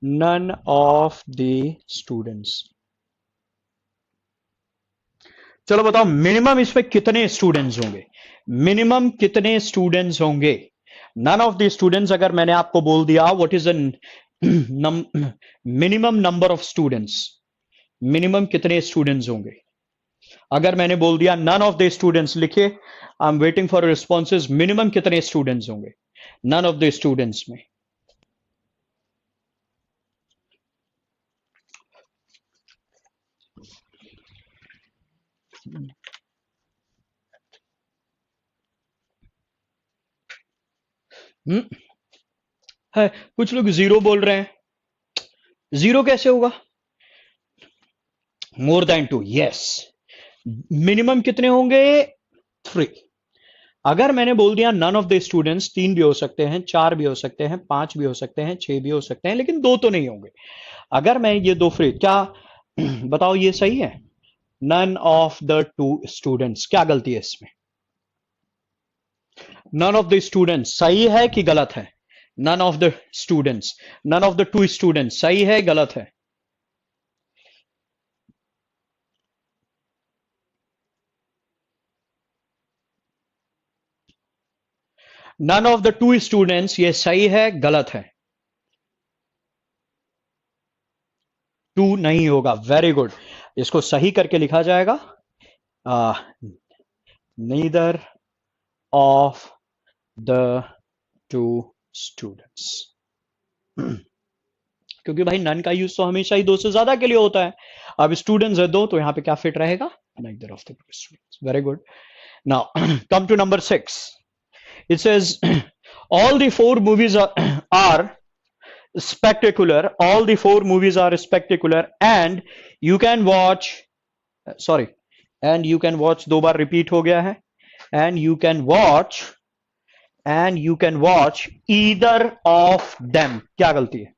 Speaker 1: नन ऑफ द स्टूडेंट्स, चलो बताओ मिनिमम इसमें कितने स्टूडेंट्स होंगे? मिनिमम कितने स्टूडेंट्स होंगे? नन ऑफ द स्टूडेंट्स अगर मैंने आपको बोल दिया, what is the minimum number of students? Minimum कितने स्टूडेंट्स होंगे? अगर मैंने बोल दिया नन ऑफ द स्टूडेंट्स, लिखिए, I am waiting for responses. Minimum कितने स्टूडेंट्स होंगे नन ऑफ द स्टूडेंट्स में? है, कुछ लोग 0 बोल रहे हैं। 0 कैसे होगा? More than 2, yes. मिनिमम कितने होंगे? 3। अगर मैंने बोल दिया नन ऑफ द स्टूडेंट्स, 3 भी हो सकते हैं, 4 भी हो सकते हैं, 5 भी हो सकते हैं, 6 भी हो सकते हैं, लेकिन 2 तो नहीं होंगे। अगर मैं ये 2 फ्रेज, क्या बताओ ये सही है? नन ऑफ द 2 स्टूडेंट्स, क्या गलती है इसमें? नन ऑफ द स्टूडेंट्स सही है कि गलत है? None of the students, none of the 2 students सही है गलत है? नन ऑफ द 2 स्टूडेंट्स, ये सही है गलत है? 2 नहीं होगा। वेरी गुड, इसको सही करके लिखा जाएगा, neither of the two students, क्योंकि भाई नन का यूज तो हमेशा ही दो से ज्यादा के लिए होता है। अब स्टूडेंट्स है दो, तो यहां पे क्या फिट रहेगा, neither of the students. Very good. Now come to number 6। It says all the four movies are spectacular, all the four movies are spectacular and you can watch, sorry, and you can watch, दो बार repeat हो गया है, and you can watch, and you can watch either of them। क्या गलती है,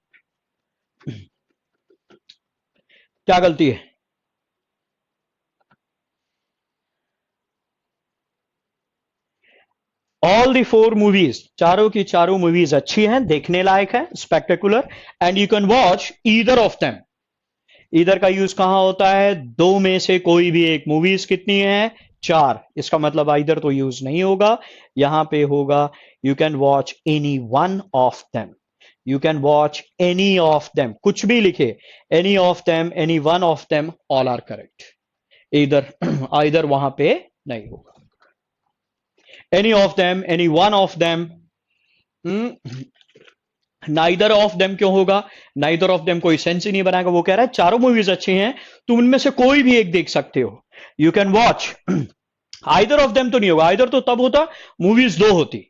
Speaker 1: क्या गलती है? ऑल दी फोर मूवीज, चारों की चारों मूवीज अच्छी हैं, देखने लायक है, spectacular, and you can watch either of them. Either का यूज कहां होता है, दो में से कोई भी एक। मूवीज कितनी है, चार, इसका मतलब आइदर तो यूज नहीं होगा, यहां पे होगा you can watch any one of them, you can watch any of them, कुछ भी लिखे, any of them, any one of them, all are correct. इधर आइदर वहां पे नहीं होगा। Any of them, any one of them, neither of them क्यों होगा, नाइदर ऑफ देम कोई सेंस ही नहीं बनाएगा। वो कह रहा है चारों मूवीज अच्छी हैं, तुम उनमें से कोई भी एक देख सकते हो, you can watch. Either of them तो नहीं होगा, आइदर तो तब होता मूवीज दो होती।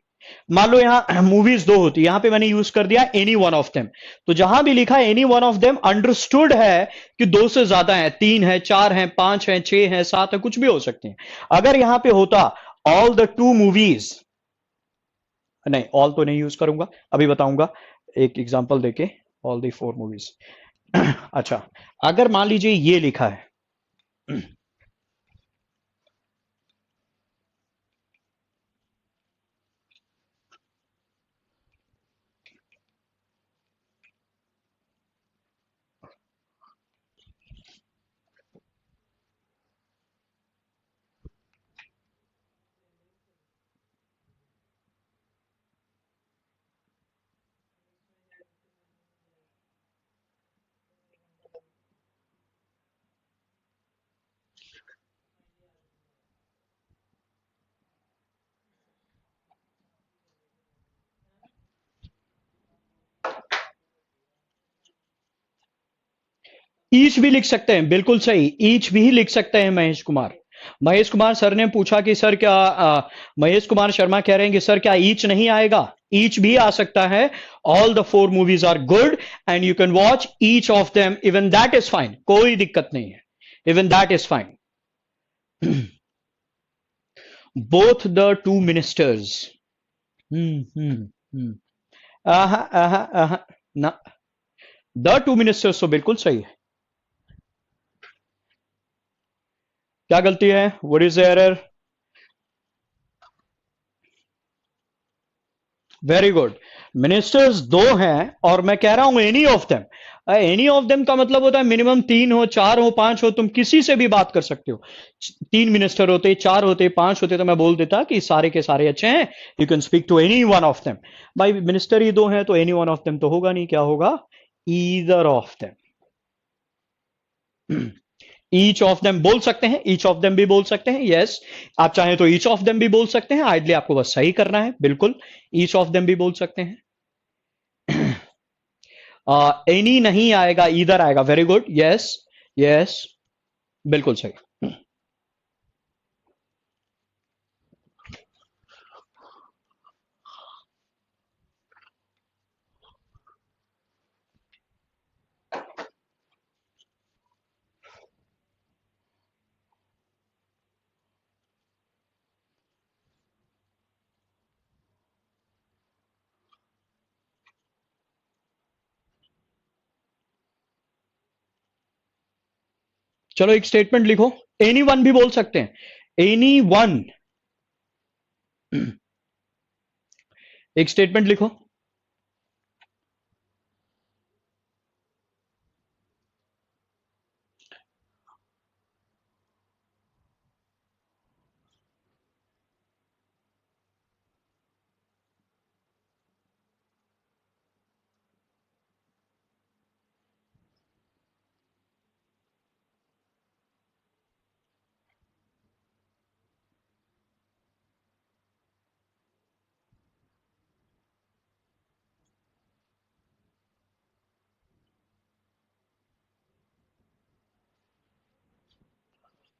Speaker 1: मान लो यहां मूवीज दो होती, यहां पे मैंने यूज कर दिया एनी वन ऑफ देम, तो जहां भी लिखा any one of them understood है कि दो से ज्यादा है, तीन है, चार है, पांच है, छह है, सात है, कुछ भी हो सकते हैं। अगर यहां पे होता ऑल द टू मूवीज, नहीं ऑल तो नहीं यूज करूंगा, अभी बताऊंगा एक एग्जांपल देके, ऑल दी फोर मूवीज। अच्छा, अगर मान लीजिए ये लिखा है, ईच भी लिख सकते हैं, बिल्कुल सही, ईच भी लिख सकते हैं महेश कुमार। महेश कुमार सर ने पूछा कि सर क्या महेश कुमार शर्मा कह रहे हैं कि सर क्या ईच नहीं आएगा, ईच भी आ सकता है। All the four movies are good and you can watch each of them, even that is fine, कोई दिक्कत नहीं है, even that is fine. Both the two ministers, aha aha आहा, ना, द टू मिनिस्टर्स तो बिल्कुल सही है। क्या गलती है, what is the error? Very good. Ministers दो हैं और मैं कह रहा हूं any of them. Any of them का मतलब होता है मिनिमम तीन हो, चार हो, पांच हो, तुम किसी से भी बात कर सकते हो। तीन मिनिस्टर होते, चार होते, पांच होते, तो मैं बोल देता कि सारे के सारे अच्छे हैं, you can speak to any one of them. भाई मिनिस्टर ही दो हैं तो एनी वन ऑफ देम तो होगा नहीं, क्या होगा, either of them. Each of them बोल सकते हैं, ईच ऑफ देम भी बोल सकते हैं, यस। आप चाहें तो ईच ऑफ देम भी बोल सकते हैं, आइडली आपको बस सही करना है, बिल्कुल ईच ऑफ देम भी बोल सकते हैं। एनी नहीं आएगा, इधर आएगा, वेरी गुड, यस यस, बिल्कुल सही। चलो एक स्टेटमेंट लिखो, एनी वन भी बोल सकते हैं, एनी वन। एक स्टेटमेंट लिखो।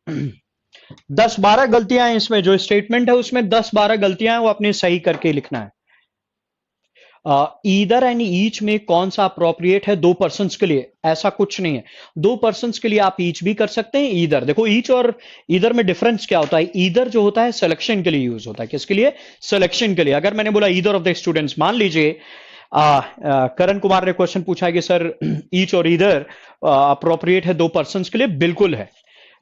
Speaker 1: 10-12 गलतियां हैं इसमें, जो स्टेटमेंट है उसमें 10-12 गलतियां हैं, वो अपने सही करके लिखना है। ईदर एंड ईच में कौन सा अप्रोप्रिएट है दो पर्सन्स के लिए? ऐसा कुछ नहीं है। दो पर्सन्स के लिए आप ईच भी कर सकते हैं, ईदर। देखो ईच और ईदर में डिफरेंस क्या होता है? ईदर जो होता है सिलेक्शन के लिए यूज होता है। किसके लिए? सिलेक्शन के लिए। अगर मैंने बोला ईदर ऑफ द स्टूडेंट्स, मान लीजिए करण कुमार ने क्वेश्चन पूछा कि सर ईच और ईदर अप्रोप्रिएट है दो पर्सन्स के लिए, बिल्कुल है।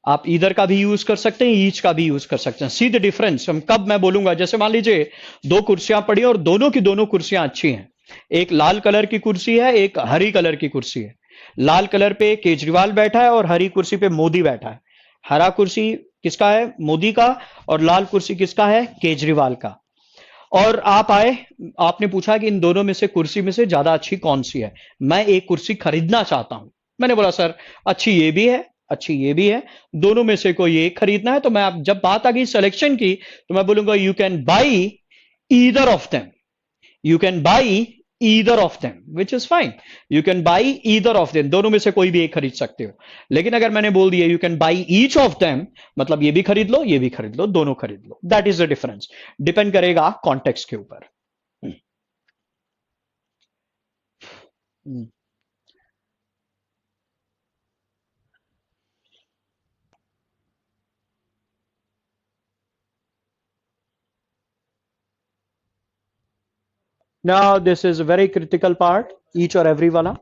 Speaker 1: आप ईदर का भी यूज कर सकते हैं, ईच का भी यूज कर सकते हैं। See the difference. हम कब मैं बोलूंगा, जैसे मान लीजिए दो कुर्सियां पड़ी और दोनों की दोनों कुर्सियां अच्छी हैं। एक लाल कलर की कुर्सी है, एक हरी कलर की कुर्सी है। लाल कलर पे केजरीवाल बैठा है और हरी कुर्सी पे मोदी बैठा है। हरा कुर्सी किसका है? मोदी का। और लाल कुर्सी किसका है? केजरीवाल का। और आप आए, आपने पूछा कि इन दोनों में से कुर्सी में से ज्यादा अच्छी कौन सी है? मैं एक कुर्सी खरीदना चाहता हूं। मैंने बोला सर अच्छी ये भी है, अच्छी ये भी है, दोनों में से कोई एक खरीदना है। तो मैं, आप जब बात आ गई सिलेक्शन की, तो मैं बोलूंगा you can buy either of them. You can buy either of them, which is fine. You can buy either of them, दोनों में से कोई भी एक खरीद सकते हो। लेकिन अगर मैंने बोल दिया you can buy each of them, मतलब ये भी खरीद लो, ये भी खरीद लो, दोनों खरीद लो। That is the difference. Depend करेगा कॉन्टेक्स्ट के ऊपर। Now this is a very critical part, each or every wala.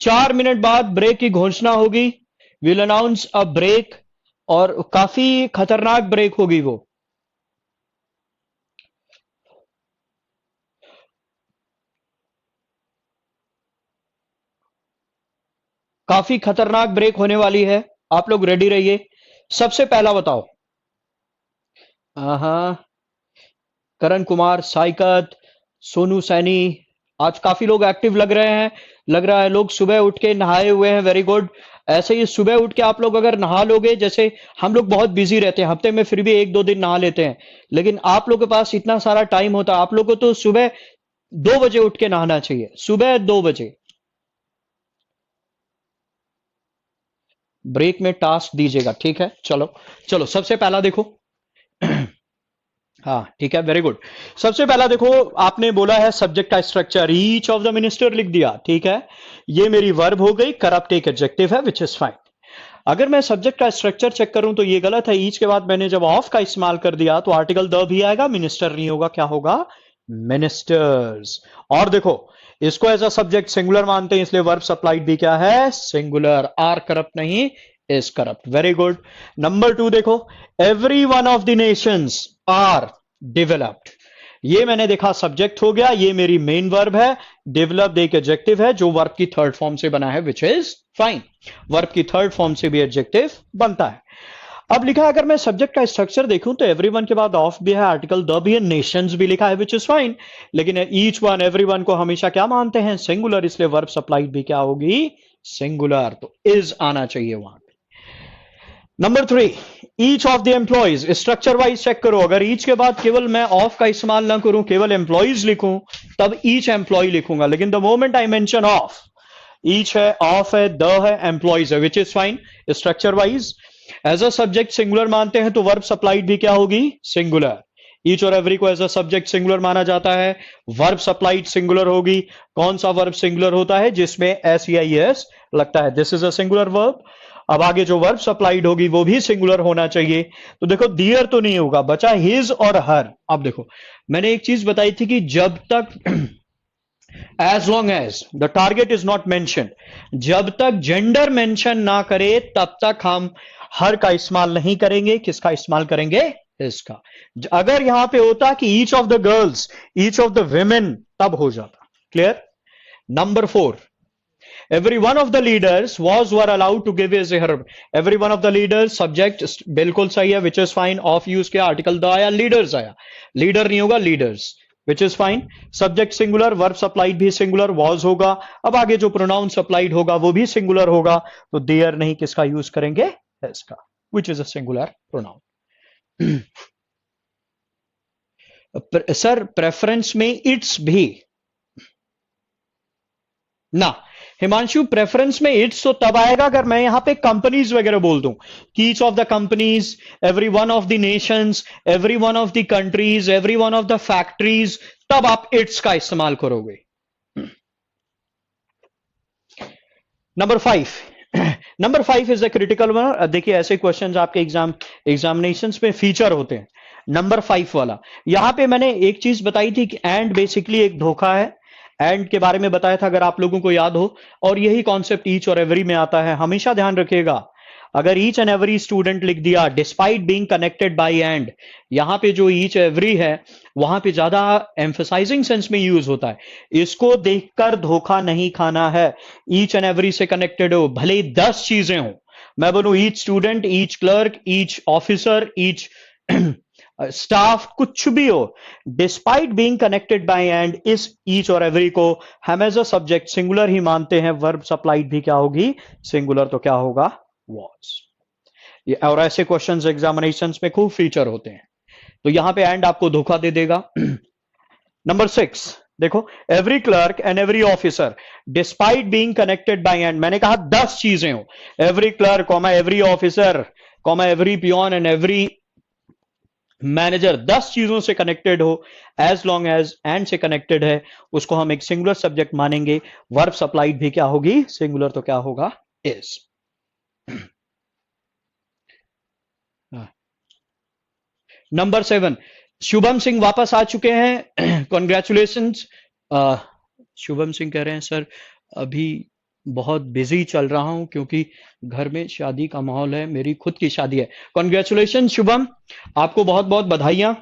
Speaker 1: 4 minute बाद ब्रेक की घोषणा होगी। विल अनाउंस अ ब्रेक, और काफी खतरनाक ब्रेक होगी वो। काफी खतरनाक ब्रेक होने वाली है, आप लोग रेडी रहिए। सबसे पहला बताओ। हाँ, करण कुमार, साइकत, सोनू सैनी, आज काफी लोग एक्टिव लग रहे हैं। लग रहा है लोग सुबह उठ के नहाए हुए हैं, वेरी गुड। ऐसे ही सुबह उठ के आप लोग अगर नहा लोगे, जैसे हम लोग बहुत बिजी रहते हैं हफ्ते में, फिर भी 1-2 दिन नहा लेते हैं, लेकिन आप लोग के पास इतना सारा टाइम होता है। आप लोग को तो सुबह 2 बजे उठ के नहाना चाहिए, सुबह 2 बजे। ब्रेक में टास्क दीजिएगा, ठीक है। चलो चलो, सबसे पहला देखो। हाँ ठीक है, वेरी गुड। सबसे पहला देखो, आपने बोला है सब्जेक्ट का structure, each of the minister लिख दिया, ठीक है। ये मेरी वर्ब हो गई, करप्ट एक एडजेक्टिव है, विच इज फाइन। अगर मैं सब्जेक्ट का स्ट्रक्चर चेक करूं तो ये गलत है। ईच के बाद मैंने जब ऑफ का इस्तेमाल कर दिया तो आर्टिकल द भी आएगा, मिनिस्टर नहीं होगा, क्या होगा? मिनिस्टर्स। और देखो, इसको एज अ सब्जेक्ट सिंगुलर मानते हैं, इसलिए वर्ब सप्लाइड भी क्या है? सिंगुलर। आर करप्ट नहीं, is corrupt. Very good. Number 2 देखो, every one of the nations are developed. ये मैंने देखा सब्जेक्ट हो गया, ये मेरी मेन वर्ब है। डेवलप्ड एक एडजेक्टिव है जो वर्ब की थर्ड फॉर्म से बना है, विच इज फाइन। वर्ब की थर्ड फॉर्म से भी एडजेक्टिव बनता है। अब लिखा है, अगर मैं सब्जेक्ट का स्ट्रक्चर देखूं तो एवरीवन के बाद ऑफ भी है, आर्टिकल द भी है, नेशंस भी लिखा है, विच इज फाइन। लेकिन ईच वन, एवरीवन को हमेशा क्या मानते हैं? सिंगुलर, इसलिए वर्ब सप्लाइड भी क्या होगी? सिंगुलर। तो इज आना चाहिए वहां पे। Number 3, each of the employees. Structure wise check करो, अगर ईच के बाद केवल मैं ऑफ का इस्तेमाल ना करूं, केवल एम्प्लॉइज लिखूं, तब ईच एम्प्लॉय लिखूंगा। लेकिन the moment I mention of, each है, ऑफ है, द है, एम्प्लॉइज है, which is fine. Structure wise as a subject singular मानते हैं तो वर्ब सप्लाइड भी क्या होगी? सिंगुलर। ईच और एवरी को एज अ सब्जेक्ट सिंगुलर माना जाता है, वर्ब सप्लाइड सिंगुलर होगी। कौन सा वर्ब सिंगुलर होता है? जिसमें एस या एस लगता है, this is a singular verb. अब आगे जो वर्ब सप्लाइड होगी वो भी सिंगुलर होना चाहिए। तो देखो, डियर तो नहीं होगा, बचा हिज और हर। अब देखो, मैंने एक चीज बताई थी कि जब तक as long as the target is not mentioned, जब तक जेंडर मेंशन ना करे तब तक हम हर का इस्तेमाल नहीं करेंगे। किसका इस्तेमाल करेंगे? इसका। अगर यहां पे होता कि each of the girls, each of the women, तब हो जाता। Clear? Number 4, every one of the leaders was were allowed to give his her, every one of the leaders subject बिल्कुल सही है, which is fine. Of use किया, article the आया, leaders आया। Leader नहीं होगा, leaders, which is fine. Subject singular, verb supplied भी singular, was होगा। अब आगे जो प्रोनाउन सप्लाइड होगा वो भी सिंगुलर होगा, तो देयर नहीं, किसका यूज करेंगे? इसका, which is a singular pronoun. Sir preference में इट्स भी ना, हिमांशु, प्रेफरेंस में इट्स तो तब आएगा अगर मैं यहां पे कंपनीज वगैरह बोल दूं कि each of the companies, every one of the Nations, every one of the countries, every one of the factories, तब आप इट्स का इस्तेमाल करोगे। Number 5, number 5 is a critical one. देखिए, ऐसे क्वेश्चंस आपके एग्जामिनेशंस में फीचर होते हैं। नंबर 5 वाला, यहां पे मैंने एक चीज बताई थी कि एंड बेसिकली एक धोखा है। एंड के बारे में बताया था, अगर आप लोगों को याद हो, और यही कॉन्सेप्ट ईच और एवरी में आता है। हमेशा ध्यान रखिएगा, अगर ईच एंड एवरी स्टूडेंट लिख दिया despite being connected by and, यहां पे जो ईच एवरी है वहां पे ज्यादा एम्फसाइजिंग सेंस में यूज होता है। इसको देखकर धोखा नहीं खाना है। ईच एंड एवरी से कनेक्टेड हो, भले ही 10 चीजें हो, मैं बोलूं each student, each clerk, each officer, each staff, कुछ भी हो, despite being connected by and, इस ईच और एवरी को हम एज अ सब्जेक्ट सिंगुलर ही मानते हैं। वर्ब सप्लाइड भी क्या होगी? सिंगुलर। तो क्या होगा? वॉज। और ऐसे क्वेश्चंस एग्जामिनेशंस में खूब फीचर होते हैं, तो यहां पे एंड आपको धोखा दे देगा। नंबर 6, देखो, every clerk and every officer despite being connected by and, मैंने कहा 10 चीजें हो, every clerk comma every officer comma every peon and every manager 10 चीजों से कनेक्टेड हो, एज लॉन्ग एज एंड से कनेक्टेड है, उसको हम एक सिंगुलर सब्जेक्ट मानेंगे। वर्ब सप्लाइड भी क्या होगी? सिंगुलर। तो क्या होगा? इज। नंबर 7, शुभम सिंह वापस आ चुके हैं, कॉन्ग्रेचुलेशन। शुभम सिंह कह रहे हैं सर अभी बहुत बिजी चल रहा हूं क्योंकि घर में शादी का माहौल है, मेरी खुद की शादी है। कॉन्ग्रेचुलेशन शुभम, आपको बहुत बहुत बधाइयां।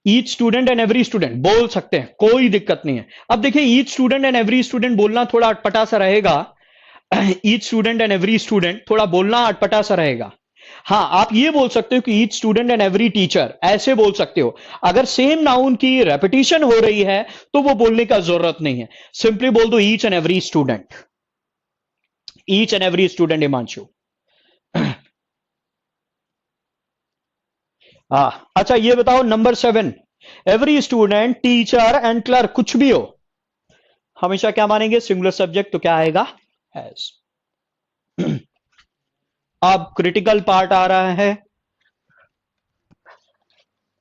Speaker 1: Each student and every student बोल सकते हैं, कोई दिक्कत नहीं है। अब देखिए, each student and every student बोलना थोड़ा अटपटा सा रहेगा। Each student and every student थोड़ा बोलना अटपटा सा रहेगा। हाँ, आप ये बोल सकते हो कि each student and every teacher, ऐसे बोल सकते हो। अगर सेम नाउन की रेपिटेशन हो रही है तो वो बोलने का जरूरत नहीं है, सिंपली बोल दो each and every student, each and every student. Himanshu, हाँ अच्छा, ये बताओ number 7, every student teacher and clerk कुछ भी हो, हमेशा क्या मानेंगे? Singular subject. तो क्या आएगा? हैज। अब क्रिटिकल पार्ट आ रहा है।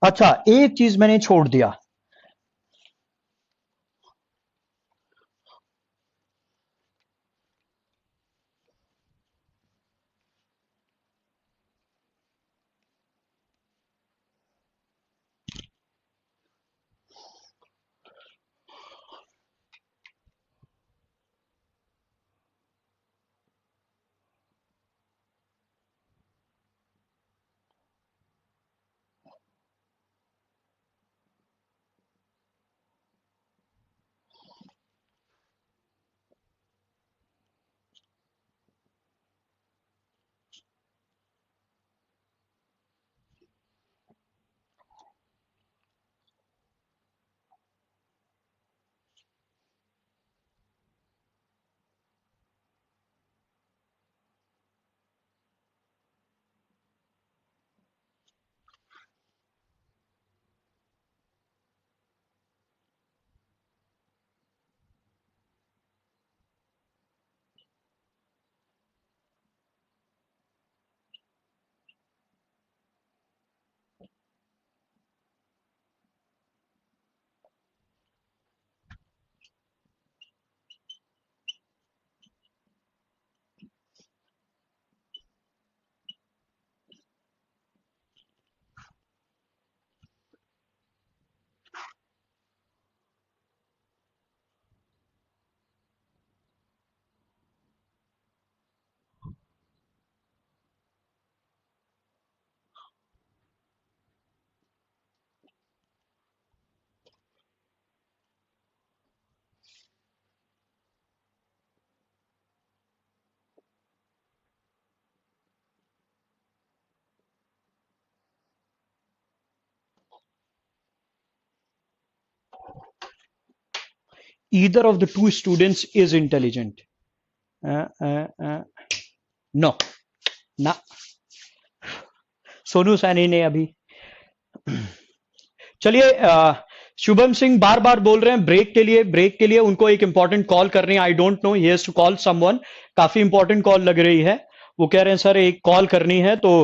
Speaker 1: अच्छा, एक चीज मैंने छोड़ दिया। Either of the two students is intelligent. No, ना, सोनू सैनी ने अभी। चलिए, शुभम सिंह बार बार बोल रहे हैं ब्रेक के लिए, ब्रेक के लिए उनको एक इंपॉर्टेंट कॉल करनी है। I don't know, he has to call someone, काफी इंपॉर्टेंट कॉल लग रही है। वो कह रहे हैं सर एक कॉल करनी है तो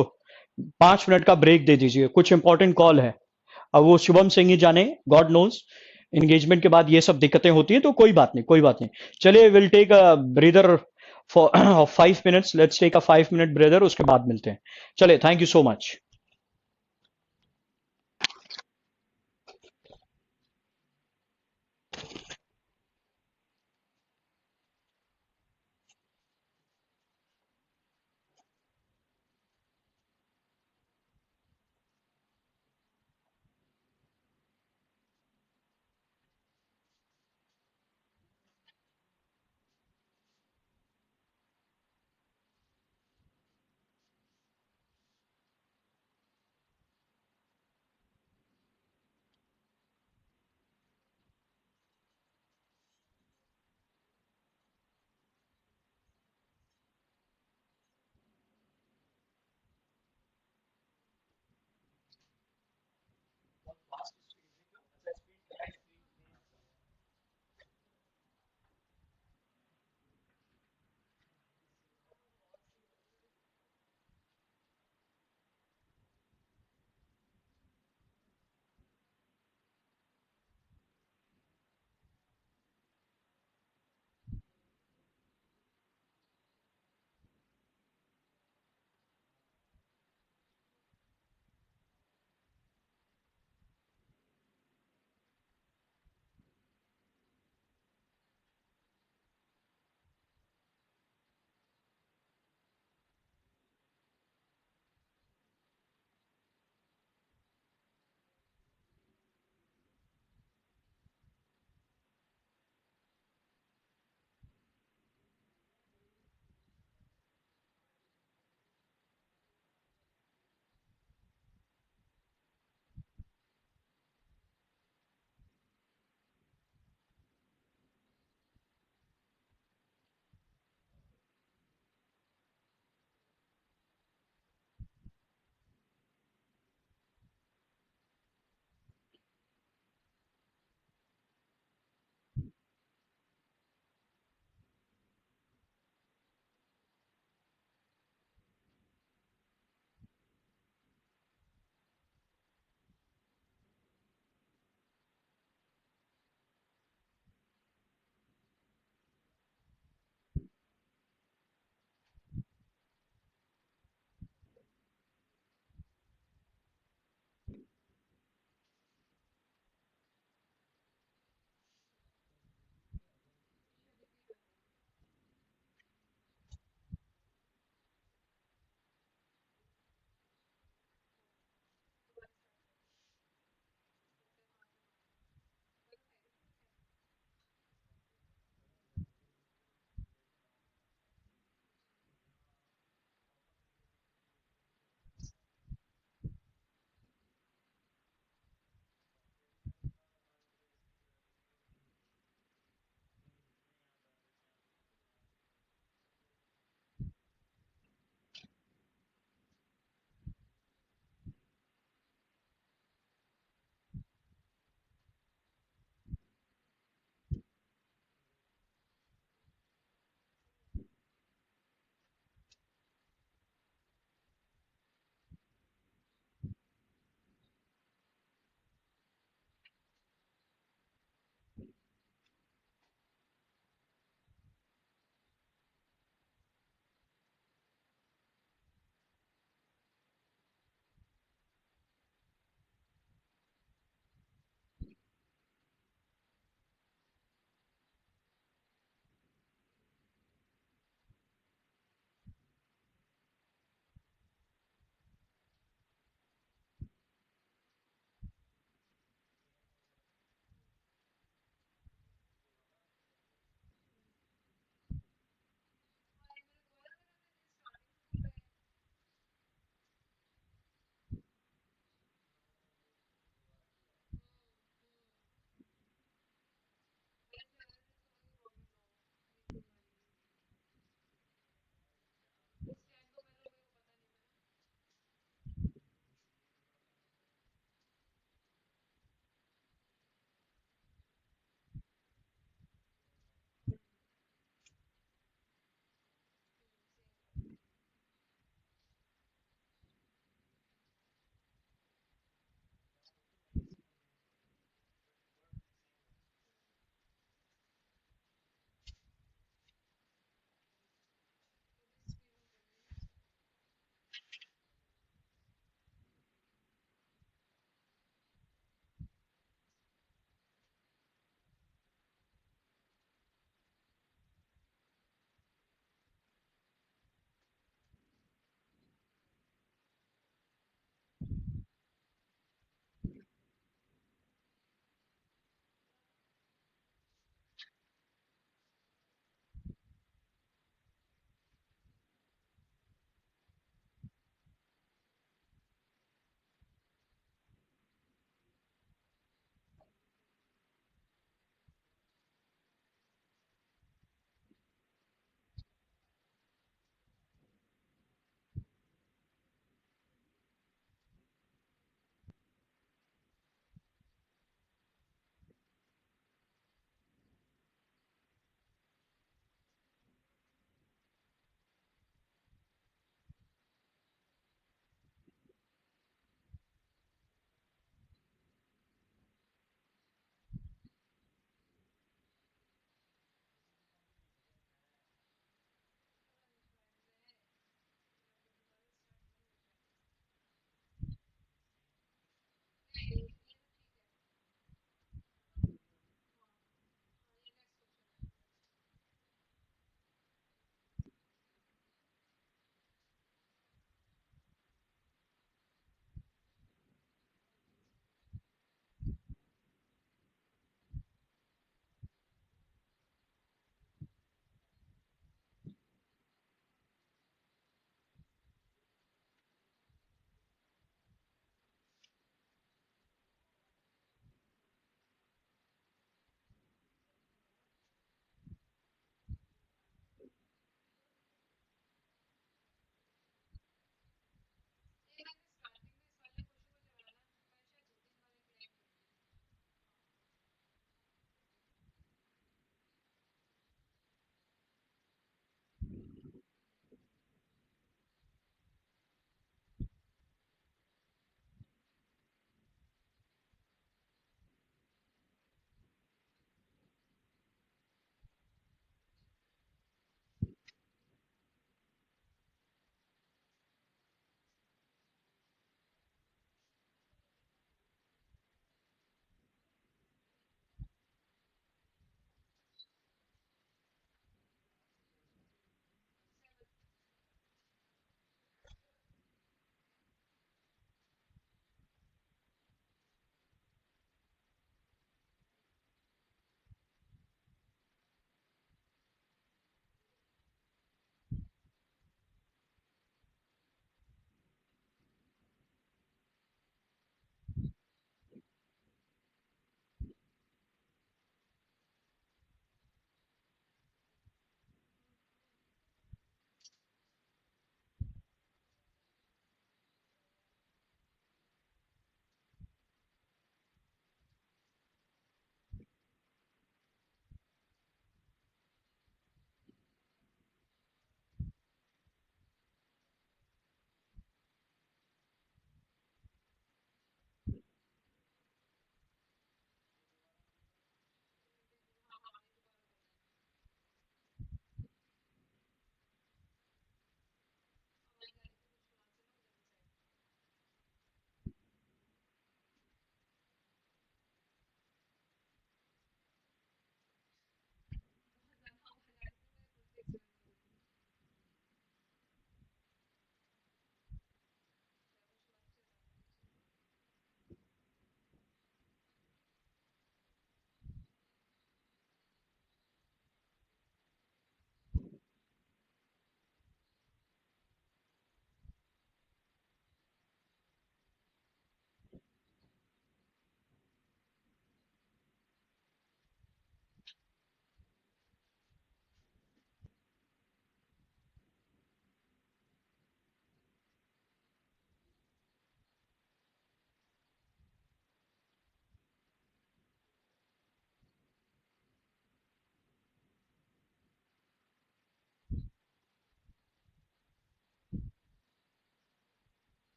Speaker 1: 5 मिनट का ब्रेक दे दीजिए, कुछ इंपॉर्टेंट कॉल है। अब वो शुभम सिंह ही जाने, गॉड नोज। एंगेजमेंट के बाद ये सब दिक्कतें होती हैं, तो कोई बात नहीं, कोई बात नहीं। चलिए, will take a breather for 5 minutes, let's take a 5 minute breather, उसके बाद मिलते हैं। चलिए, thank you so much.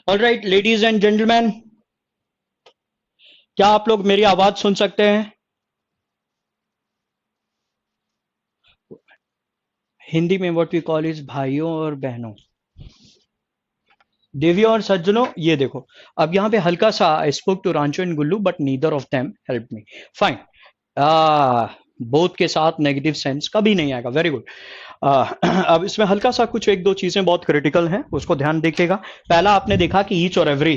Speaker 1: All right ladies and gentleman, क्या आप लोग मेरी आवाज सुन सकते हैं? हिंदी में व्हाट वी कॉल इज भाइयों और बहनों, देवियों और सज्जनों, ये देखो। अब यहाँ पे हल्का सा I spoke to Rancho and Gullu but neither of them help me. Fine. Both के साथ नेगेटिव सेंस कभी नहीं आएगा। Very good. अब इसमें हल्का सा कुछ एक दो चीजें बहुत क्रिटिकल हैं, उसको ध्यान देखिएगा। पहला आपने देखा कि ईच और every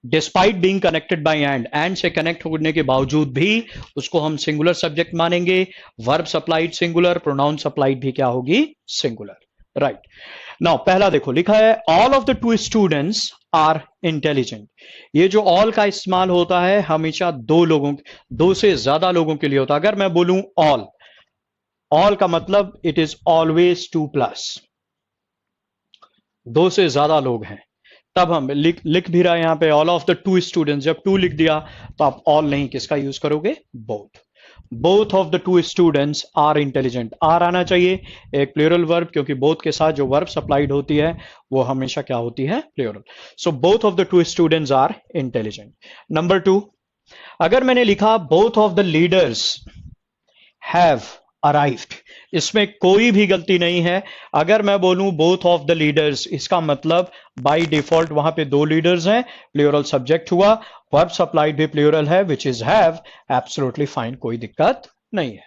Speaker 1: despite being connected by and से कनेक्ट होने के बावजूद भी उसको हम सिंगुलर सब्जेक्ट मानेंगे। Verb supplied singular, pronoun supplied भी क्या होगी? सिंगुलर। राइट। नाउ पहला देखो लिखा है all of the two students are intelligent. ये जो ऑल का इस्तेमाल होता है हमेशा दो से ज्यादा लोगों के लिए होता है। अगर मैं बोलूं ऑल का मतलब इट इज ऑलवेज 2+, दो से ज्यादा लोग हैं। तब हम लिख भी रहा है यहां पे all of the two students. जब टू लिख दिया तो आप ऑल नहीं, किसका यूज करोगे? Both of the two students are intelligent. Are आना चाहिए एक प्लूरल वर्ब, क्योंकि बोथ के साथ जो वर्ब सप्लाइड होती है वो हमेशा क्या होती है? Plural. So both of the two students are intelligent. Number 2, अगर मैंने लिखा both of the leaders have arrived, इसमें कोई भी गलती नहीं है। अगर मैं बोलूं बोथ ऑफ द लीडर्स, इसका मतलब बाय डिफॉल्ट वहां पे दो लीडर्स हैं, प्लूरल सब्जेक्ट हुआ, वर्ब सप्लाइड भी प्लूरल है which is have, absolutely fine, कोई दिक्कत नहीं है।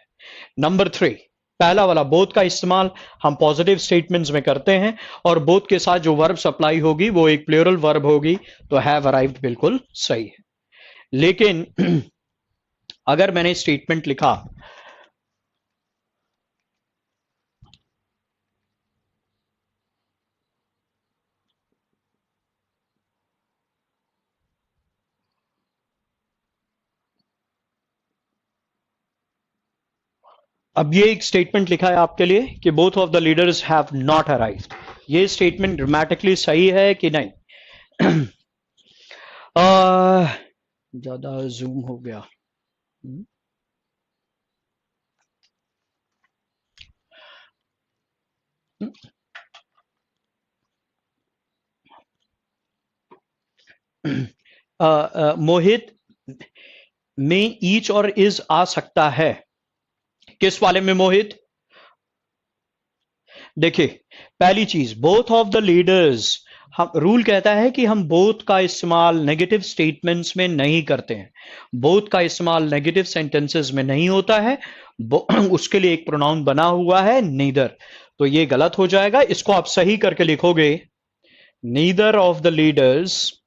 Speaker 1: नंबर 3, पहला वाला बोथ का इस्तेमाल हम पॉजिटिव स्टेटमेंट्स में करते हैं और बोथ के साथ जो वर्ब सप्लाई होगी वो एक प्लूरल वर्ब होगी, तो हैव अराइव्ड बिल्कुल सही है। लेकिन अगर मैंने स्टेटमेंट लिखा अब ये एक स्टेटमेंट लिखा है आपके लिए कि both of the leaders have not arrived, ये स्टेटमेंट ग्रामेटिकली सही है कि नहीं? ज्यादा जूम हो गया। मोहित में ईच और इज आ सकता है, किस वाले में मोहित? देखिए पहली चीज बोथ ऑफ द लीडर्स, हम रूल कहता है कि हम बोथ का इस्तेमाल नेगेटिव स्टेटमेंट्स में नहीं करते हैं। बोथ का इस्तेमाल नेगेटिव सेंटेंसेस में नहीं होता है। उसके लिए एक प्रोनाउन बना हुआ है नीदर, तो ये गलत हो जाएगा। इसको आप सही करके लिखोगे नीदर ऑफ द लीडर्स।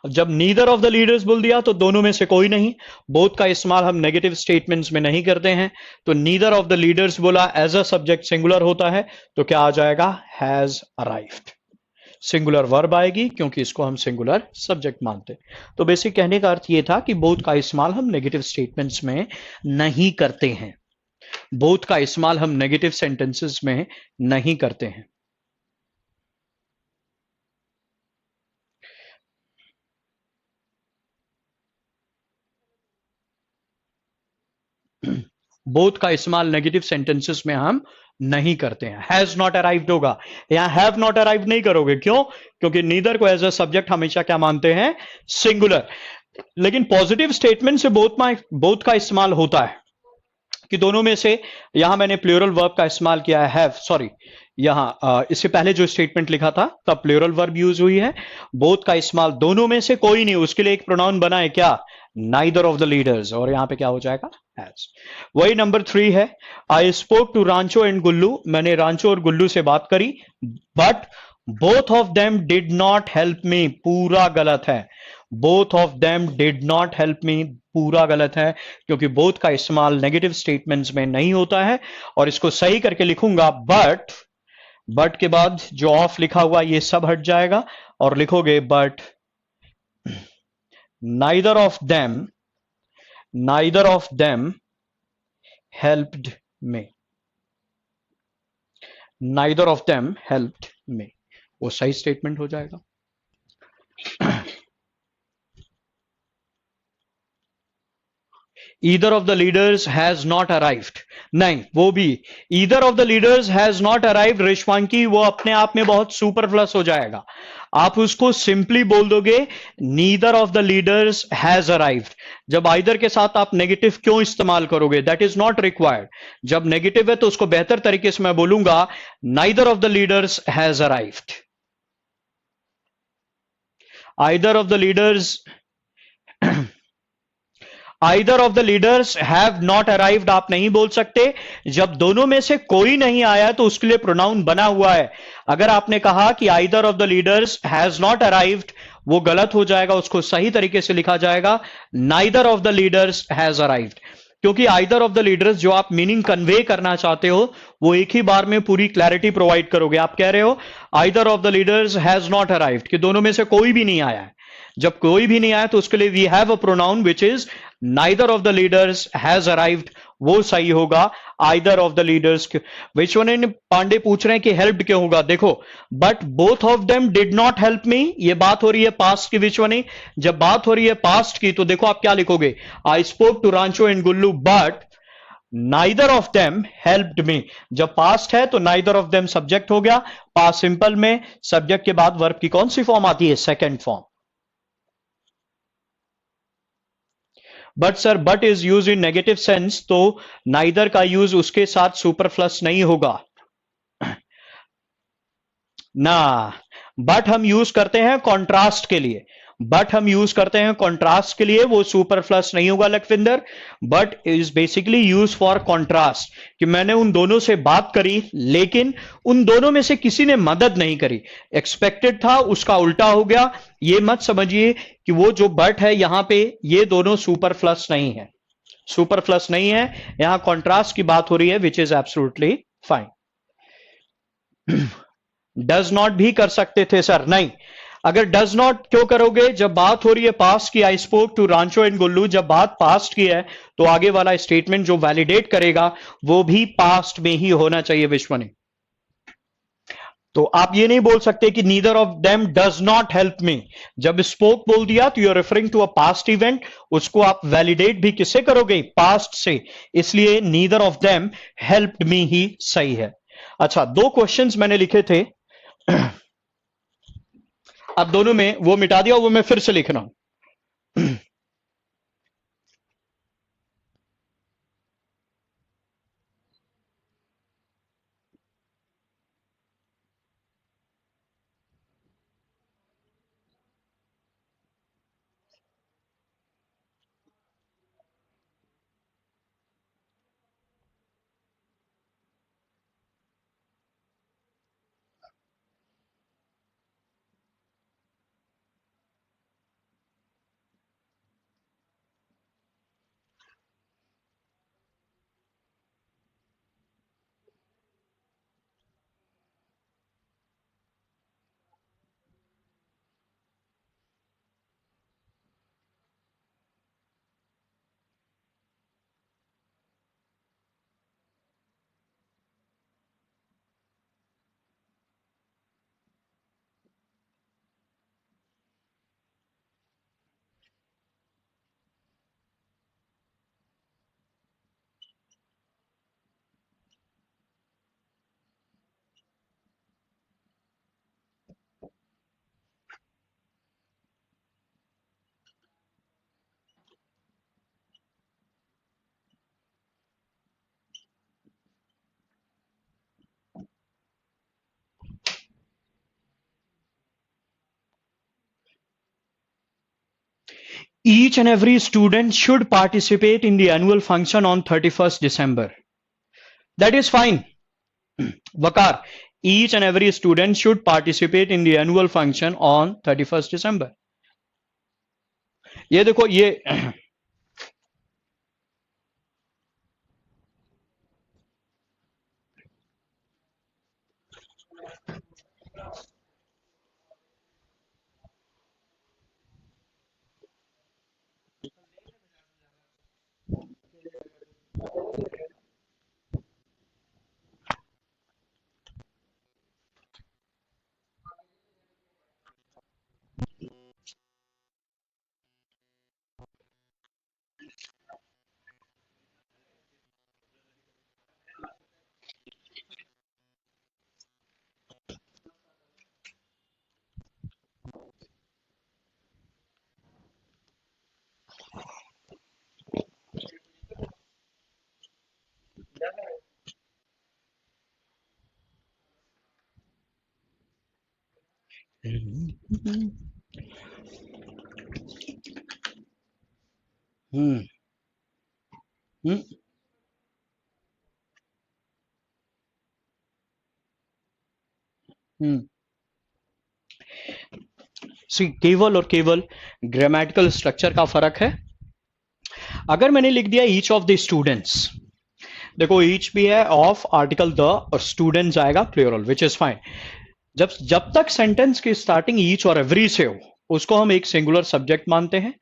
Speaker 1: जब नीदर ऑफ द लीडर्स बोल दिया तो दोनों में से कोई नहीं। बोथ का इस्तेमाल हम नेगेटिव स्टेटमेंट्स में नहीं करते हैं, तो नीदर ऑफ द लीडर्स बोला, एज अ सब्जेक्ट सिंगुलर होता है, तो क्या आ जाएगा? Has arrived. सिंगुलर वर्ब आएगी क्योंकि इसको हम सिंगुलर सब्जेक्ट मानते हैं। तो बेसिक कहने का अर्थ यह था कि बोथ का इस्तेमाल हम नेगेटिव स्टेटमेंट्स में नहीं करते हैं। बोथ का इस्तेमाल हम नेगेटिव सेंटेंसेस में नहीं करते हैं। बोथ का इस्तेमाल नेगेटिव सेंटेंसेस में हम नहीं करते हैं। हैज नॉट अराइव्ड होगा, यहां हैव नॉट अराइव्ड नहीं करोगे। क्यों? क्योंकि नीदर को एज अ सब्जेक्ट हमेशा क्या मानते हैं? सिंगुलर। लेकिन पॉजिटिव स्टेटमेंट से बोथ का इस्तेमाल होता है कि दोनों में से। यहां मैंने प्लूरल वर्ब का इस्तेमाल किया है, हैव, सॉरी, यहां इससे पहले जो स्टेटमेंट लिखा था तब प्लूरल वर्ब यूज हुई है। बोथ का इस्तेमाल दोनों में से कोई नहीं, उसके लिए एक प्रोनाउन बना है क्या? नाइदर ऑफ द लीडर्स, और यहां पे क्या हो जाएगा? हैज। वही नंबर 3 है, I spoke to Rancho and Gullu, मैंने रांचो और गुल्लू से बात करी, but both of them did not help me, पूरा गलत है। Both of them did not help me पूरा गलत है, क्योंकि बोथ का इस्तेमाल नेगेटिव स्टेटमेंट्स में नहीं होता है। और इसको सही करके लिखूंगा, बट के बाद जो ऑफ लिखा हुआ ये सब हट जाएगा और लिखोगे but neither of them helped me, neither of them helped me, वो सही स्टेटमेंट हो जाएगा। Either of the leaders has not arrived, नहीं वो भी either of the leaders has not arrived Rishwanki, वो अपने आप में बहुत सुपरफ्लस हो जाएगा। आप उसको सिंपली बोल दोगे neither of the leaders has arrived. जब आइदर के साथ आप नेगेटिव क्यों इस्तेमाल करोगे, दैट इज नॉट रिक्वायर्ड। जब नेगेटिव है तो उसको बेहतर तरीके से मैं बोलूंगा neither of the leaders has arrived. Either of the leaders either of the leaders have not arrived आप नहीं बोल सकते। जब दोनों में से कोई नहीं आया तो उसके लिए प्रोनाउन बना हुआ है। अगर आपने कहा कि either of the leaders has not arrived, वो गलत हो जाएगा, उसको सही तरीके से लिखा जाएगा neither of the leaders has arrived. क्योंकि आइदर ऑफ द लीडर्स जो आप मीनिंग कन्वे करना चाहते हो वो एक ही बार में पूरी क्लैरिटी प्रोवाइड करोगे। आप कह रहे हो either of the leaders has not arrived, कि दोनों में से कोई भी नहीं आया है। जब कोई भी नहीं आया तो उसके लिए we have a pronoun which is neither of the leaders has arrived, वो सही होगा either of the leaders. Vishwanath Pandey पूछ रहे हैं कि हेल्प क्यों होगा, देखो but both of them did not help me, ये बात हो रही है पास्ट की विश्वनी। जब बात हो रही है पास्ट की तो देखो आप क्या लिखोगे, I spoke to Rancho and Gullu but neither of them helped me. जब पास्ट है तो नाइदर ऑफ देम सब्जेक्ट हो गया। पास्ट सिंपल में सब्जेक्ट के बाद वर्ब की कौन सी फॉर्म आती है, second form. But sir but is use in negative sense, तो नाइदर का यूज उसके साथ सुपरफ्लस नहीं होगा ना। बट हम यूज करते हैं कॉन्ट्रास्ट के लिए, बट हम यूज करते हैं कॉन्ट्रास्ट के लिए, वो सुपरफ्लस नहीं होगा Lakhwinder. But is basically use for contrast, कि मैंने उन दोनों से बात करी लेकिन उन दोनों में से किसी ने मदद नहीं करी, एक्सपेक्टेड था उसका उल्टा हो गया। ये मत समझिए कि वो जो बट है यहां पे ये दोनों सुपरफ्लस नहीं है, सुपरफ्लस नहीं है, यहां कॉन्ट्रास्ट की बात हो रही है which is absolutely fine. Does not भी कर सकते थे सर, नहीं। अगर डज नॉट क्यों करोगे, जब बात हो रही है पास्ट की, I spoke to Rancho and Gullu, जब बात पास्ट की है तो आगे वाला स्टेटमेंट जो वैलिडेट करेगा वो भी पास्ट में ही होना चाहिए विश्वनी। तो आप ये नहीं बोल सकते कि neither of them does not help me. जब स्पोक बोल दिया तो you are referring to a past event, उसको आप वैलिडेट भी किससे करोगे, पास्ट से। इसलिए neither of them helped me ही सही है। अच्छा, दो क्वेश्चंस मैंने लिखे थे अब दोनों में वो मिटा दिया, वो मैं फिर से लिख रहा हूं। Each and every student should participate in the annual function on 31st December. That is fine. Vakar, each and every student should participate in the annual function on 31st December. ये देखो ये हम्म हम्म हम्म सी केवल और केवल ग्रामेटिकल स्ट्रक्चर का फर्क है। अगर मैंने लिख दिया ईच ऑफ द स्टूडेंट्स, देखो ईच भी है, ऑफ आर्टिकल द और स्टूडेंट्स आएगा प्लूरल, विच इज फाइन। जब जब तक सेंटेंस की स्टार्टिंग ईच और एवरी से हो, उसको हम एक सिंगुलर सब्जेक्ट मानते हैं।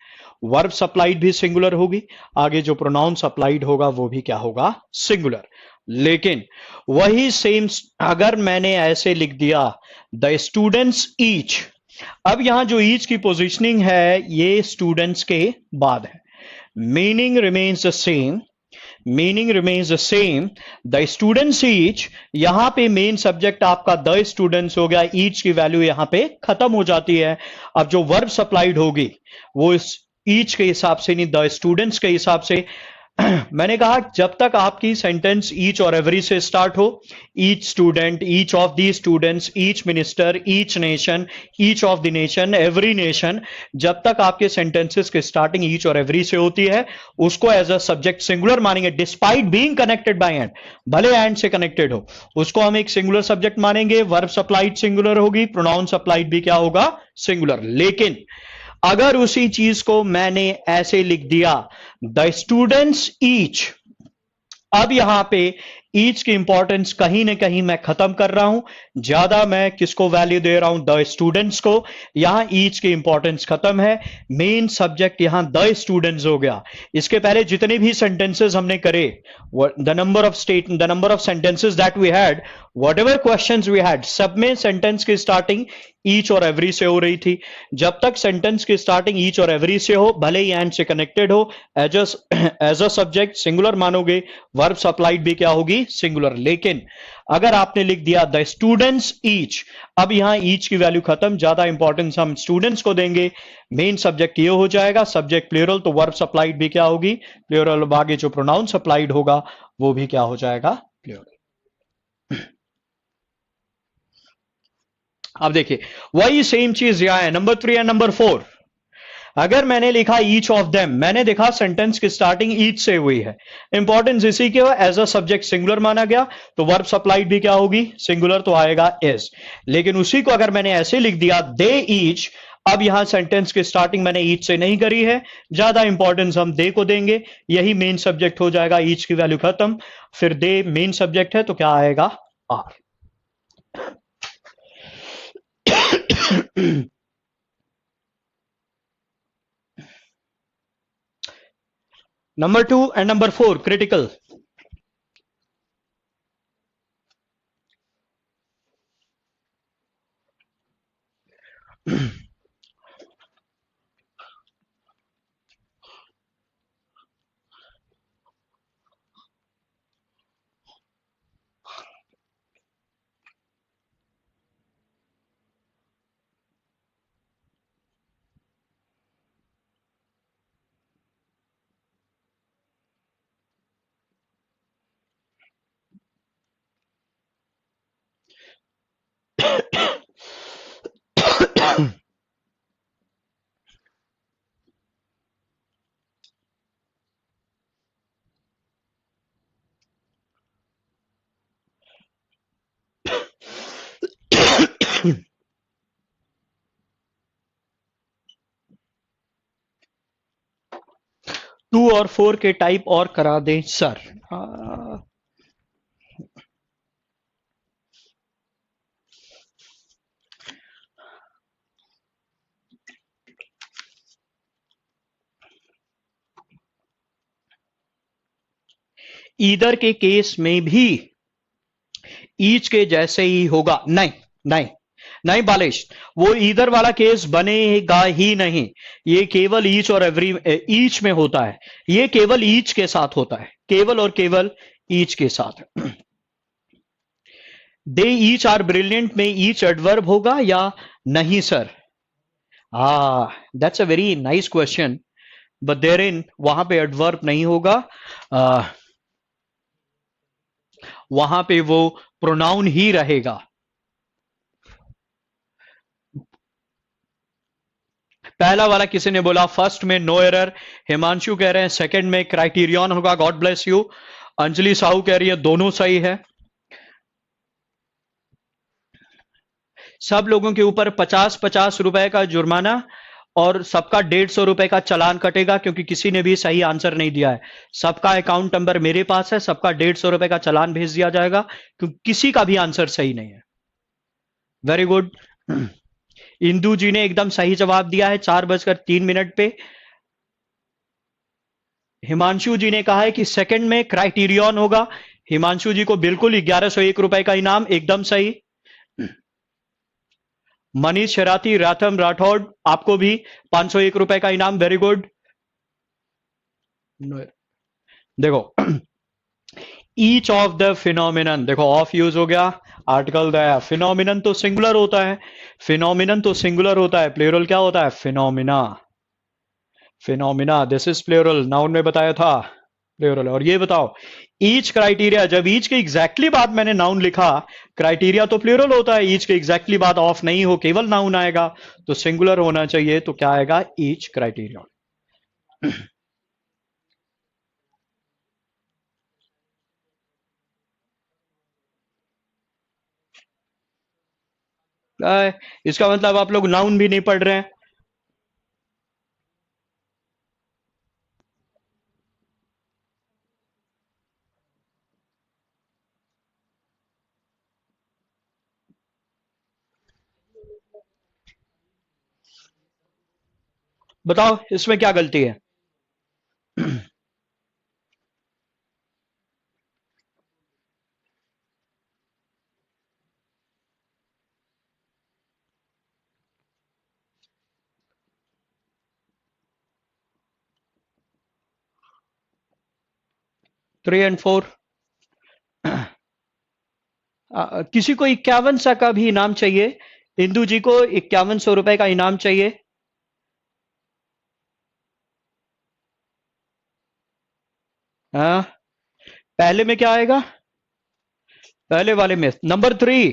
Speaker 1: वर्ब सप्लाइड भी सिंगुलर होगी, आगे जो प्रोनाउन सप्लाइड होगा वो भी क्या होगा, सिंगुलर। लेकिन वही सेम अगर मैंने ऐसे लिख दिया द स्टूडेंट्स ईच, अब यहां जो ईच की पोजीशनिंग है ये स्टूडेंट्स के बाद है, meaning remains the same, meaning remains the same. The students each, यहां पे मेन सब्जेक्ट आपका द स्टूडेंट्स हो गया, ईच की वैल्यू यहां पे खत्म हो जाती है। अब जो वर्ब सप्लाइड होगी वो इस ईच के हिसाब से नहीं, द स्टूडेंट्स के हिसाब से। मैंने कहा जब तक आपकी सेंटेंस ईच और एवरी से स्टार्ट हो, each student, each of the students, each minister, each nation, each of the nation, every nation, जब तक आपके सेंटेंसेस की स्टार्टिंग ईच और एवरी से होती है, उसको एज अ सब्जेक्ट सिंगुलर मानेंगे, despite being connected by and, भले एंड से कनेक्टेड हो, उसको हम एक सिंगुलर सब्जेक्ट मानेंगे। वर्ब सप्लाइड सिंगुलर होगी, प्रोनाउन सप्लाइड भी क्या होगा, सिंगुलर। लेकिन अगर उसी चीज को मैंने ऐसे लिख दिया द स्टूडेंट्स ईच, अब यहां पे ईच की इंपॉर्टेंस कहीं ना कहीं मैं खत्म कर रहा हूं, ज्यादा मैं किसको वैल्यू दे रहा हूं, द स्टूडेंट्स को। यहां ईच की इंपॉर्टेंस खत्म है, मेन सब्जेक्ट यहां द स्टूडेंट्स हो गया। इसके पहले जितने भी सेंटेंसेस हमने करे, the number of sentences that we had, whatever question we had, सब में सेंटेंस की स्टार्टिंग ईच और एवरी से हो रही थी। जब तक सेंटेंस की स्टार्टिंग ईच और एवरी से हो, भले ही एंड से कनेक्टेड हो, एज अ सब्जेक्ट सिंगुलर मानोगे, वर्ब सप्लाइड भी क्या होगी, सिंगुलर। लेकिन अगर आपने लिख दिया द स्टूडेंट्स ईच, अब यहां ईच की वैल्यू खत्म, ज्यादा इंपॉर्टेंस हम स्टूडेंट्स को देंगे, मेन सब्जेक्ट ये हो जाएगा, सब्जेक्ट प्लूरल, तो वर्ब सप्लाइड भी क्या होगी, प्लूरल। आगे जो प्रोनाउन सप्लाइड होगा वो भी क्या हो जाएगा, प्लूरल। अब देखिए वही सेम चीज यहां है, नंबर 3 एंड नंबर 4। अगर मैंने लिखा ईच ऑफ देम, मैंने देखा सेंटेंस की स्टार्टिंग ईच से हुई है, इंपॉर्टेंस इसी के एज अ सब्जेक्ट सिंगुलर माना गया, तो वर्ब सप्लाइड भी क्या होगी, सिंगुलर, तो आएगा इज। लेकिन उसी को अगर मैंने ऐसे लिख दिया दे ईच, अब यहां सेंटेंस की स्टार्टिंग मैंने ईच से नहीं करी है, ज्यादा इंपॉर्टेंस हम दे को देंगे, यही मेन सब्जेक्ट हो जाएगा, ईच की वैल्यू खत्म, फिर दे मेन सब्जेक्ट है तो क्या आएगा, are. Number 2 and number 4 critical. Two और 4 के टाइप और करा दें सर। ईदर के केस में भी ईच के जैसे ही होगा, नहीं नहीं नहीं बालेश, वो ईदर वाला केस बनेगा ही नहीं, ये केवल ईच और एवरी, ईच में होता है, ये केवल ईच के साथ होता है, केवल और केवल ईच के साथ। दे ईच आर ब्रिलियंट में ईच एडवर्ब होगा या नहीं sir? That's a very nice question, but there in वहां पे एडवर्ब नहीं होगा, वहां पे वो प्रोनाउन ही रहेगा, पहला वाला किसी ने बोला फर्स्ट में नो एरर, हिमांशु कह रहे हैं सेकंड में क्राइटेरियन होगा, God bless you. Anjali Sahu कह रही है दोनों सही है। सब लोगों के ऊपर 50-50 रुपए का जुर्माना और सबका 150 रुपए का चालान कटेगा, क्योंकि किसी ने भी सही आंसर नहीं दिया है। सबका अकाउंट नंबर मेरे पास है, सबका 150 रुपए का चालान भेज दिया जाएगा, क्योंकि किसी का भी आंसर सही नहीं है। Very good. इंदू जी ने एकदम सही जवाब दिया है 4:03 पे। हिमांशु जी ने कहा है कि सेकंड में क्राइटेरियन होगा। हिमांशु जी को बिल्कुल 1101 रुपए का इनाम, एकदम सही। मनीष शराती, राथम राठौड़, आपको भी 501 रुपए का इनाम, वेरी गुड। देखो ईच ऑफ द फिनोमिनन, देखो ऑफ यूज हो गया, आर्टिकल दया। फिनोमिनन तो सिंगुलर होता है, फिनोमिनन तो सिंगुलर होता है, प्लूरल क्या होता है? Phenomena. Phenomena, this is plural, noun में बताया था प्लूरल। और ये बताओ ईच क्राइटेरिया, जब ईच के एग्जैक्टली बाद मैंने नाउन लिखा, क्राइटेरिया तो प्लूरल होता है, ईच के एग्जैक्टली बाद ऑफ नहीं हो, केवल नाउन आएगा, तो सिंगुलर होना चाहिए, तो क्या आएगा? Each criteria. इसका मतलब आप लोग नाउन भी नहीं पढ़ रहे हैं। बताओ इसमें क्या गलती है? 3 and 4। किसी को 51 का भी इनाम चाहिए? इंदू जी को 5100 रुपए का इनाम चाहिए। हाँ, पहले में क्या आएगा? पहले वाले में नंबर 3।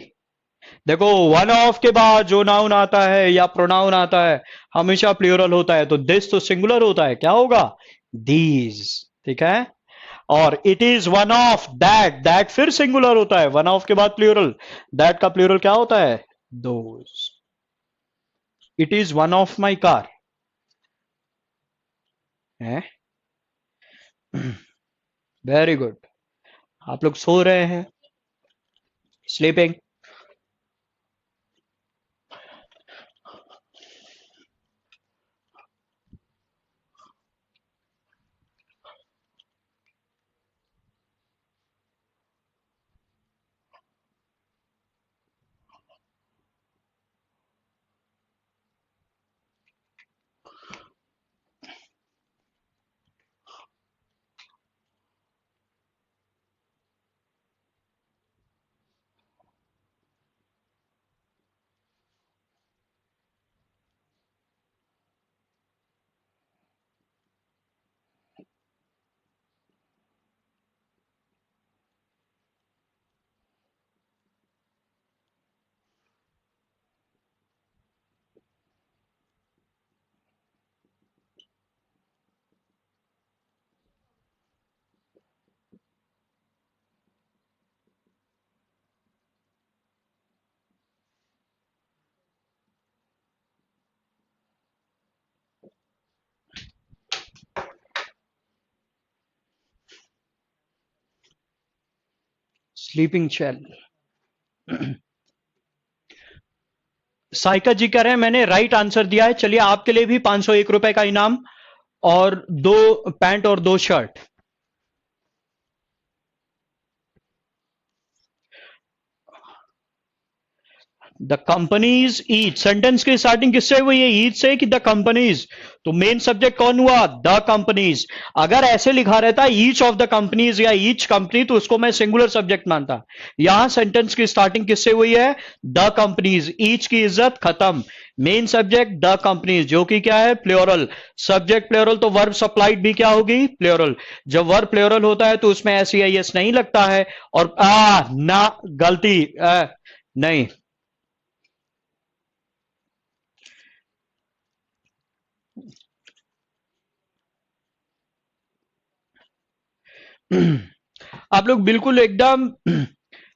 Speaker 1: देखो वन ऑफ के बाद जो नाउन आता है या प्रोनाउन आता है हमेशा प्लूरल होता है, तो दिस तो सिंगुलर होता है, क्या होगा? दीज। ठीक है। और it is one of that, that फिर सिंगुलर होता है, वन ऑफ के बाद प्लूरल, दैट का प्लूरल क्या होता है? Those. It is one of my car है। Very good. आप लोग सो रहे हैं, sleeping. Sleeping shell. Saika ji कह रहे हैं मैंने राइट आंसर दिया है, चलिए आपके लिए भी 501 रुपए का इनाम और 2 पैंट और 2 shirt. The companies each, sentence की स्टार्टिंग किससे हुई है? ईच से कि द कंपनीज? तो मेन सब्जेक्ट कौन हुआ? The companies. अगर ऐसे लिखा रहता ईच ऑफ द कंपनीज या ईच कंपनी, तो उसको मैं सिंगुलर सब्जेक्ट मानता। यहां सेंटेंस की स्टार्टिंग किससे हुई है? The companies. ईच की इज्जत खत्म। मेन सब्जेक्ट द कंपनीज, जो कि क्या है? प्लूरल। सब्जेक्ट प्लूरल, तो वर्ब सप्लाइड भी क्या होगी? प्लूरल। जब वर्ब प्लूरल होता है तो उसमें एस नहीं लगता है। और ना, गलती, नहीं। आप लोग बिल्कुल एकदम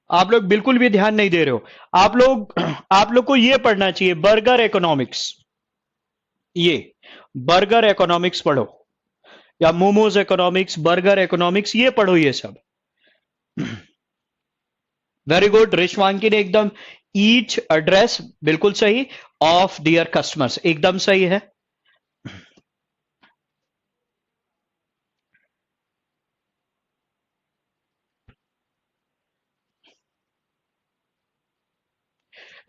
Speaker 1: आप लोग बिल्कुल भी ध्यान नहीं दे रहे हो। आप लोग को ये पढ़ना चाहिए बर्गर इकोनॉमिक्स। ये बर्गर इकोनॉमिक्स पढ़ो, या मोमोज इकोनॉमिक्स, बर्गर इकोनॉमिक्स, ये पढ़ो ये सब। वेरी गुड, रिशवांकी ने एकदम ईच एड्रेस बिल्कुल सही, ऑफ दियर कस्टमर्स एकदम सही है।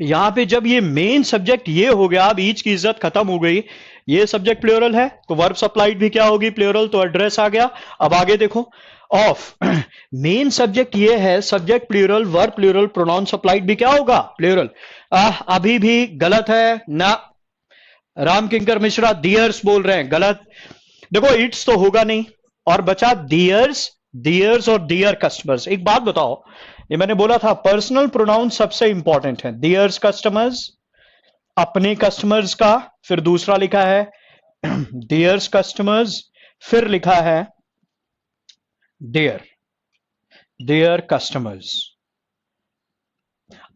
Speaker 1: यहां पे जब ये मेन सब्जेक्ट ये हो गया, अब ईच की इज्जत खत्म हो गई, ये सब्जेक्ट प्लूरल है तो वर्ब सप्लाइड भी क्या होगी, प्लूरल, तो एड्रेस आ गया। अब आगे देखो, ऑफ मेन सब्जेक्ट ये है, subject plural, verb plural, pronoun supplied भी क्या होगा, प्लूरल। अभी भी गलत है ना, राम किंकर मिश्रा दियर्स बोल रहे हैं, गलत। देखो इट्स तो होगा नहीं, और बचा दियर्स, दियर्स और दियर कस्टमर्स। एक बात बताओ, ये मैंने बोला था पर्सनल प्रोनाउन सबसे इंपॉर्टेंट है, दियर्स कस्टमर्स, अपने कस्टमर्स का, फिर दूसरा लिखा है दियर्स कस्टमर्स, फिर लिखा है देयर, देयर कस्टमर्स।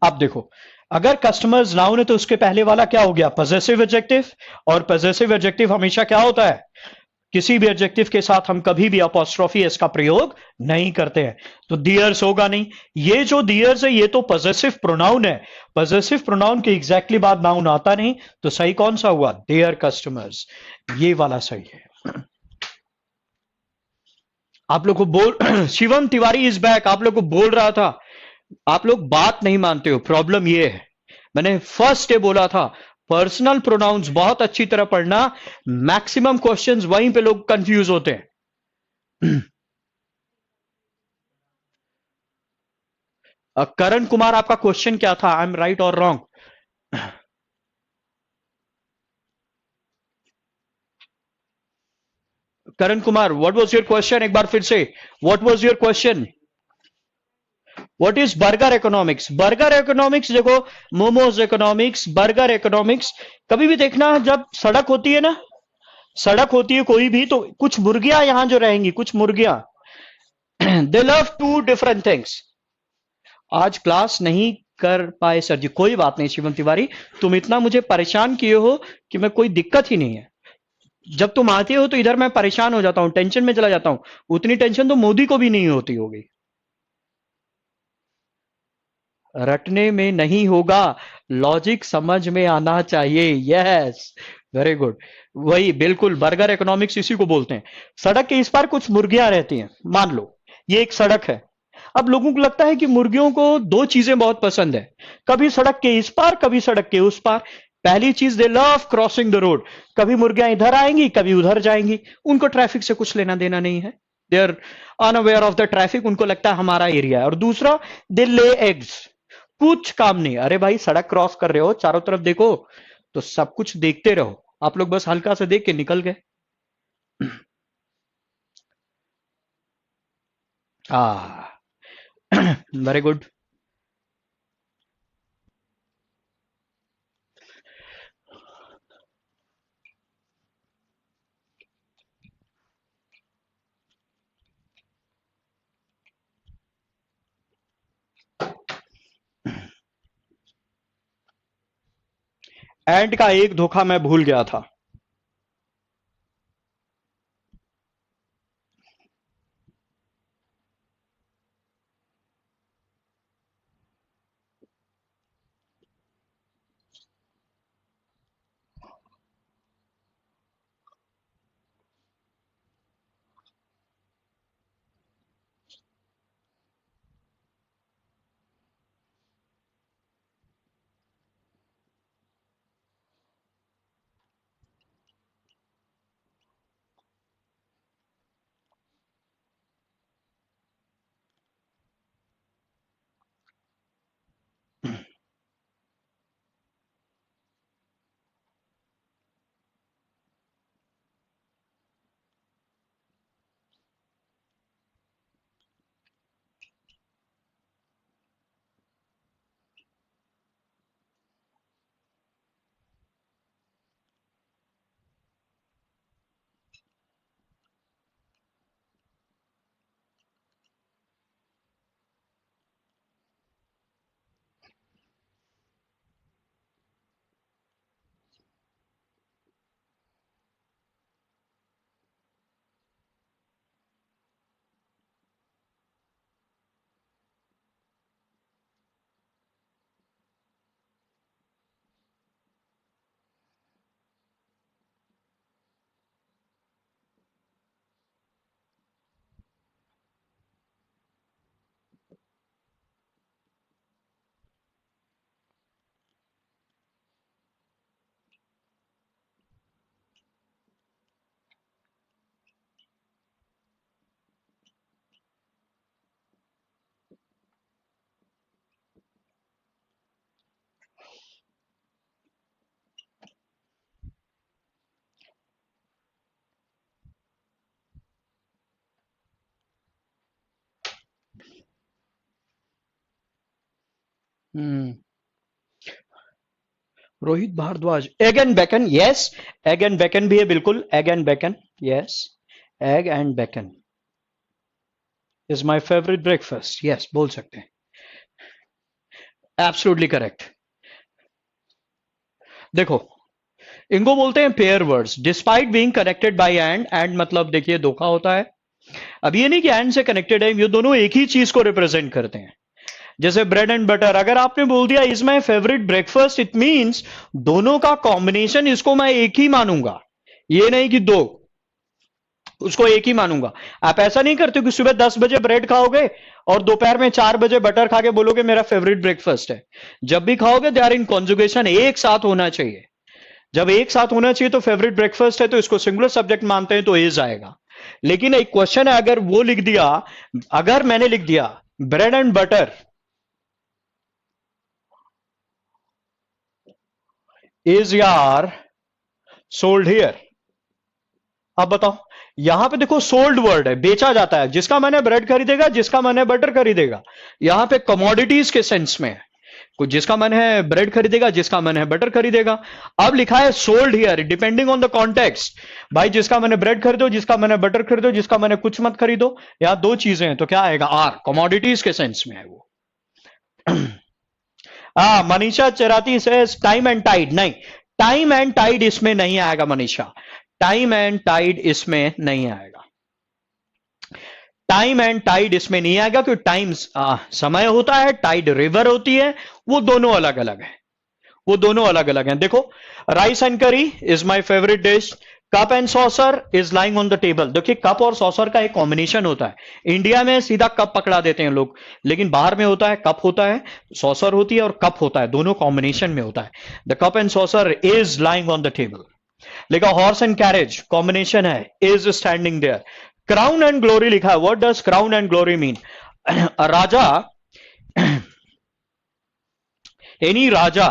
Speaker 1: अब देखो, अगर कस्टमर्स नाउन है तो उसके पहले वाला क्या हो गया, पजेसिव एडजेक्टिव, और पजेसिव एडजेक्टिव हमेशा क्या होता है, किसी भी एडजेक्टिव के साथ हम कभी भी अपॉस्ट्रोफी एस का प्रयोग नहीं करते हैं, तो दियर्स होगा नहीं। ये जो दियर्स है ये तो पजेसिव प्रोनाउन है, पजेसिव प्रोनाउन के एग्जैक्टली बाद नाउन आता नहीं, तो सही कौन सा हुआ, देयर कस्टमर्स, ये वाला सही है। आप लोग को बोल शिवम तिवारी इज बैक, आप लोग को बोल रहा था, आप लोग बात नहीं मानते हो, प्रॉब्लम ये है। मैंने फर्स्ट डे बोला था पर्सनल प्रोनाउंस बहुत अच्छी तरह पढ़ना, मैक्सिमम क्वेश्चंस वहीं पे लोग कंफ्यूज होते हैं। करण कुमार, आपका क्वेश्चन क्या था, आई एम राइट और wrong. Karan Kumar, what was your question, एक बार फिर से, what was your question. What is burger economics, burger economics देखो, मोमोज इकोनॉमिक्स, बर्गर इकोनॉमिक्स, कभी भी देखना जब सड़क होती है ना, सड़क होती है कोई भी, तो कुछ मुर्गियां यहां जो रहेंगी, कुछ मुर्गियां, they love two different things. आज क्लास नहीं कर पाए सर जी, कोई बात नहीं शिवम तिवारी, तुम इतना मुझे परेशान किए हो कि मैं, कोई दिक्कत ही नहीं है। जब तुम आते हो तो इधर मैं परेशान हो जाता हूं, टेंशन में चला जाता हूं, उतनी टेंशन तो मोदी को भी नहीं होती होगी। रटने में नहीं होगा, लॉजिक समझ में आना चाहिए, यस, वेरी गुड। वही बिल्कुल, बर्गर इकोनॉमिक्स इसी को बोलते हैं। सड़क के इस पार कुछ मुर्गियां रहती हैं, मान लो ये एक सड़क है। अब लोगों को लगता है कि मुर्गियों को दो चीजें बहुत पसंद है, कभी सड़क के इस पार, कभी सड़क के उस पार। पहली चीज, दे लव क्रॉसिंग द रोड, कभी मुर्गियां इधर आएंगी कभी उधर जाएंगी, उनको ट्रैफिक से कुछ लेना देना नहीं है, they are unaware of the traffic, उनको लगता है हमारा एरिया है। और दूसरा, दे ले एग्स, कुछ काम नहीं, अरे भाई सड़क क्रॉस कर रहे हो, चारों तरफ देखो, तो सब कुछ देखते रहो, आप लोग बस हल्का से देख के निकल गए। आ वेरी गुड। एंड का एक धोखा मैं भूल गया था। Hmm Rohit Bhardwaj, egg and bacon, yes. Egg and bacon भी है, बिल्कुल, egg and bacon, yes. Egg and bacon is my favourite breakfast, yes, बोल सकते हैं। Absolutely correct. देखो, इनको बोलते हैं pair words, despite being connected by and मतलब देखिए धोखा होता है। अब ये नहीं कि एंड से कनेक्टेड है, ये दोनों एक ही चीज को रिप्रेजेंट करते हैं। जैसे ब्रेड एंड बटर, अगर आपने बोल दिया is my favourite breakfast, it means दोनों का कॉम्बिनेशन, इसको मैं एक ही मानूंगा, ये नहीं कि दो, उसको एक ही मानूंगा। आप ऐसा नहीं करते कि सुबह 10 बजे ब्रेड खाओगे और दोपहर में 4 बजे बटर खा के बोलोगे मेरा फेवरेट ब्रेकफास्ट है। जब भी खाओगे दे आर इन कॉन्जुगेशन, एक साथ होना चाहिए। जब एक साथ होना चाहिए तो फेवरेट ब्रेकफास्ट है, तो इसको सिंगुलर सब्जेक्ट मानते हैं, तो इज आएगा। लेकिन एक क्वेश्चन है, अगर वो लिख दिया, अगर मैंने लिख दिया ब्रेड एंड बटर इज यार सोल्ड हियर, अब बताओ, यहां पे देखो सोल्ड वर्ड है, बेचा जाता है, जिसका मन है ब्रेड खरीदेगा, जिसका मन है बटर खरीदेगा। यहां पे कमोडिटीज के सेंस में है, कुछ जिसका मन है ब्रेड खरीदेगा, जिसका मन है बटर खरीदेगा। अब लिखा है sold here, depending on the context. भाई जिसका मन है ब्रेड खरीदो, जिसका मन है बटर खरीदो, जिसका मन है कुछ मत खरीदो। यहां दो चीजें हैं, तो क्या आएगा, आर, कमोडिटीज के सेंस में है वो। मनीषा चराती से टाइम एंड टाइड, नहीं, टाइम एंड टाइड इसमें नहीं आएगा मनीषा, टाइम एंड टाइड इसमें नहीं आएगा, टाइम एंड टाइड इसमें नहीं आएगा, क्योंकि टाइम समय होता है, टाइड रिवर होती है, वो दोनों अलग अलग है, वो दोनों अलग अलग हैं। देखो, राइस एंड करी is my favourite dish, cup and saucer is lying on the table. देखिए, कप और सॉसर का एक कॉम्बिनेशन होता है। इंडिया में सीधा कप पकड़ा देते हैं लोग, लेकिन बाहर में होता है कप होता है, सॉसर होती है और कप होता है, दोनों कॉम्बिनेशन में होता है। The cup and saucer is lying on the table. लिखा हॉर्स एंड कैरेज, कॉम्बिनेशन है, is standing there. Crown and glory लिखा है, what does crown and glory mean? राजा, एनी राजा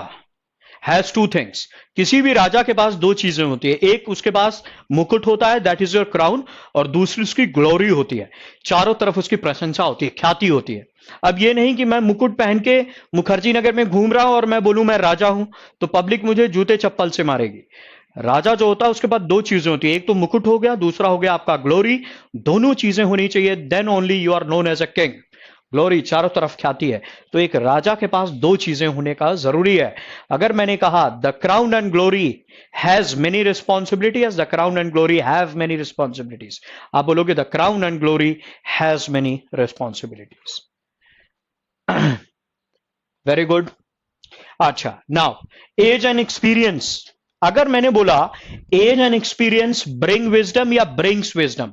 Speaker 1: हैज टू थिंग्स, किसी भी राजा के पास दो चीजें होती है, एक उसके पास मुकुट होता है, दैट इज योर क्राउन, और दूसरी उसकी ग्लोरी होती है, चारों तरफ उसकी प्रशंसा होती है, ख्याति होती है। अब ये नहीं कि मैं मुकुट पहन के मुखर्जी नगर में घूम रहा हूं और मैं बोलूं मैं राजा हूं, तो पब्लिक मुझे जूते चप्पल से मारेगी। राजा जो होता है उसके पास दो चीजें होती है, एक तो मुकुट हो गया, दूसरा हो गया आपका ग्लोरी। दोनों चीजें होनी चाहिए, then only you are known as a king. Glory, चारों तरफ ख्याति है, तो एक राजा के पास दो चीजें होने का जरूरी है। अगर मैंने कहा the crown and glory has many responsibilities, the crown and glory have many responsibilities, आप बोलोगे the crown and glory has many responsibilities. Very good. अच्छा, नाउ एज एंड एक्सपीरियंस, अगर मैंने बोला age and experience bring wisdom या brings wisdom,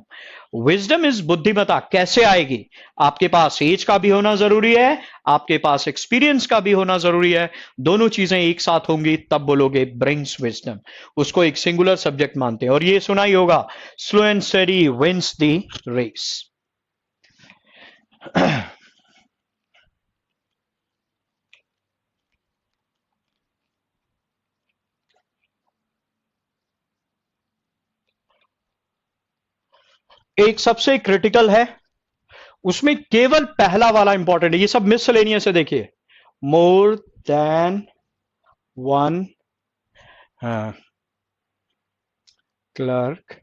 Speaker 1: wisdom is बुद्धिमता, कैसे आएगी? आपके पास एज का भी होना जरूरी है, आपके पास एक्सपीरियंस का भी होना जरूरी है, दोनों चीजें एक साथ होंगी तब बोलोगे ब्रिंग्स विजडम। उसको एक सिंगुलर सब्जेक्ट मानते हैं, और ये सुना ही होगा, slow and steady wins the race. एक सबसे क्रिटिकल है, उसमें केवल पहला वाला इंपॉर्टेंट है, ये सब मिसलेनियस है, देखिए, मोर देन वन क्लर्क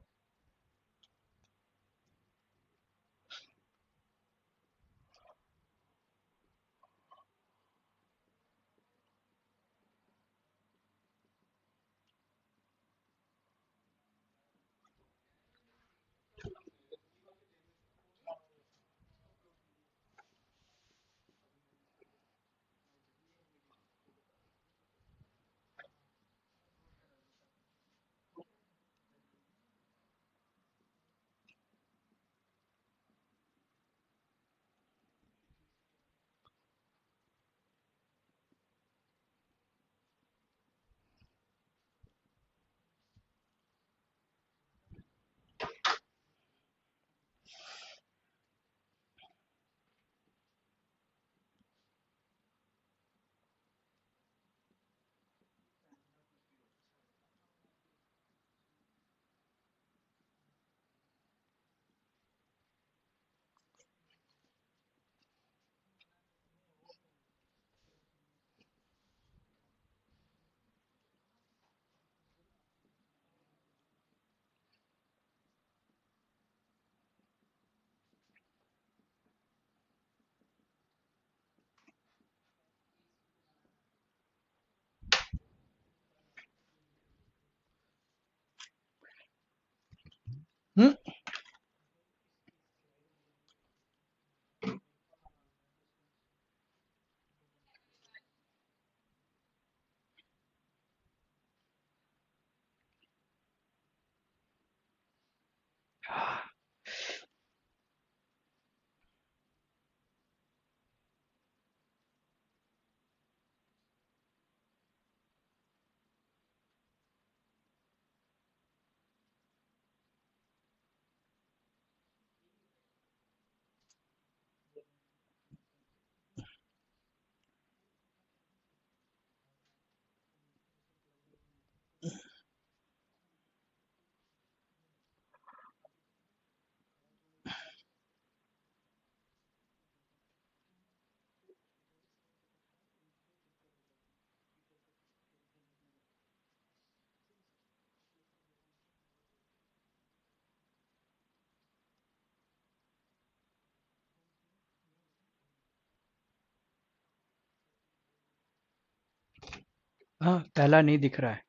Speaker 1: हाँ, पहला नहीं दिख रहा है।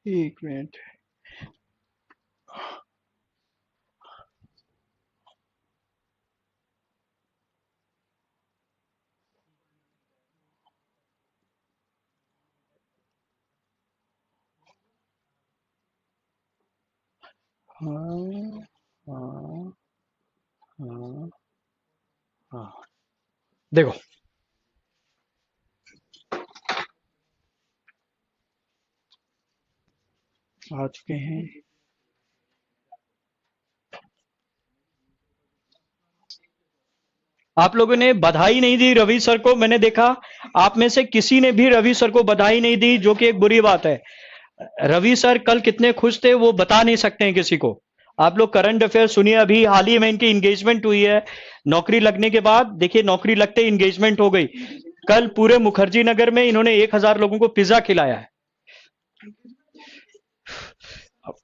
Speaker 1: एक मिनट। हाँ, हाँ, हाँ, हाँ। देखो, आ चुके हैं। आप लोगों ने बधाई नहीं दी रवि सर को, मैंने देखा। आप में से किसी ने भी रवि सर को बधाई नहीं दी, जो कि एक बुरी बात है। रवि सर कल कितने खुश थे वो बता नहीं सकते हैं किसी को। आप लोग करंट अफेयर सुनिए, अभी हाल ही में इनकी इंगेजमेंट हुई है। नौकरी लगने के बाद देखिए, नौकरी लगते इंगेजमेंट हो गई। कल पूरे मुखर्जी नगर में इन्होंने 1000 लोगों को पिज्जा खिलाया है।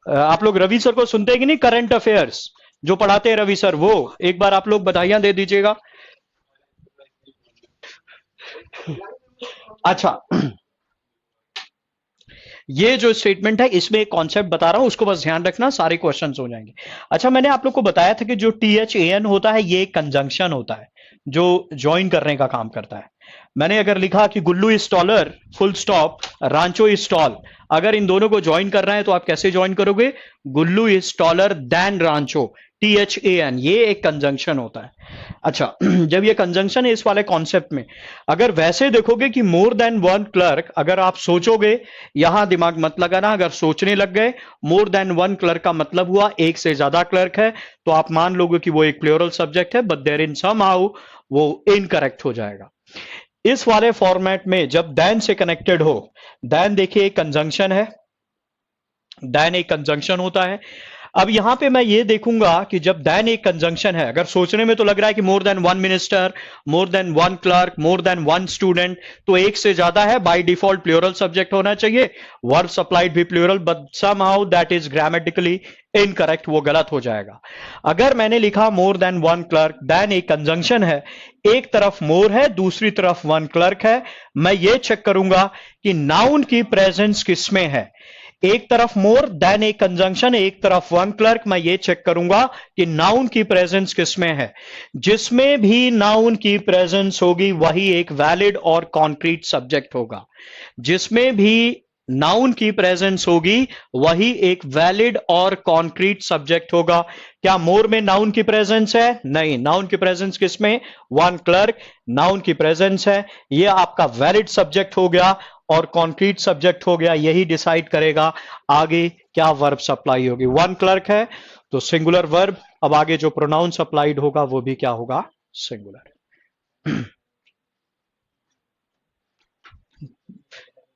Speaker 1: आप लोग रवि सर को सुनते हैं कि नहीं? करंट अफेयर्स जो पढ़ाते हैं रवि सर, वो एक बार आप लोग बधाइयां दे दीजिएगा। अच्छा, ये जो स्टेटमेंट है इसमें एक कॉन्सेप्ट बता रहा हूं, उसको बस ध्यान रखना, सारे क्वेश्चंस हो जाएंगे। अच्छा, मैंने आप लोग को बताया था कि जो THAN होता है ये एक कंजंक्शन होता है जो ज्वाइन करने का काम करता है। मैंने अगर लिखा कि Gullu is taller full stop Rancho is tall, अगर इन दोनों को ज्वाइन करना है तो आप कैसे ज्वाइन करोगे? Gullu is taller than Rancho, THAN, ये एक कंजंक्शन होता है। अच्छा, जब ये कंजंक्शन है इस वाले कॉन्सेप्ट में, अगर वैसे देखोगे कि मोर देन वन क्लर्क, अगर आप सोचोगे, यहां दिमाग मत लगाना, अगर सोचने लग गए मोर देन वन क्लर्क का मतलब हुआ एक से ज्यादा क्लर्क है, तो आप मान लोगे कि वो एक प्लूरल सब्जेक्ट है, बट देयर इन समहाउ वो इनकरेक्ट हो जाएगा। इस वाले फॉर्मेट में जब देन से कनेक्टेड हो, देन देखिए एक कंजंक्शन है, देन एक कंजंक्शन होता है। अब यहां पे मैं ये देखूंगा कि जब देन एक कंजंक्शन है, अगर सोचने में तो लग रहा है कि मोर देन वन मिनिस्टर, मोर देन वन क्लर्क, मोर देन वन स्टूडेंट, तो एक से ज्यादा है, बाय डिफॉल्ट प्लूरल सब्जेक्ट होना चाहिए, वर्ब सप्लाइड भी plural, but somehow that is grammatically incorrect, वो गलत हो जाएगा। अगर मैंने लिखा more than one clerk, then एक कंजंक्शन है, एक तरफ मोर है दूसरी तरफ वन क्लर्क है, मैं ये चेक करूंगा कि नाउन की प्रेजेंस किसमें है। एक तरफ मोर देन एक कंजंक्शन, एक तरफ वन क्लर्क, मैं ये चेक करूंगा कि नाउन की प्रेजेंस किसमें है। जिसमें भी नाउन की प्रेजेंस होगी वही एक वैलिड और कॉन्क्रीट सब्जेक्ट होगा। जिसमें भी नाउन की प्रेजेंस होगी वही एक वैलिड और कॉन्क्रीट सब्जेक्ट होगा। क्या मोर में नाउन की प्रेजेंस है? नहीं। नाउन की प्रेजेंस किसमें? वन क्लर्क, नाउन की प्रेजेंस है, यह आपका वैलिड सब्जेक्ट हो गया और कॉन्क्रीट सब्जेक्ट हो गया। यही डिसाइड करेगा आगे क्या वर्ब सप्लाई होगी। वन क्लर्क है तो सिंगुलर वर्ब, अब आगे जो प्रोनाउन सप्लाइड होगा वो भी क्या होगा? सिंगुलर।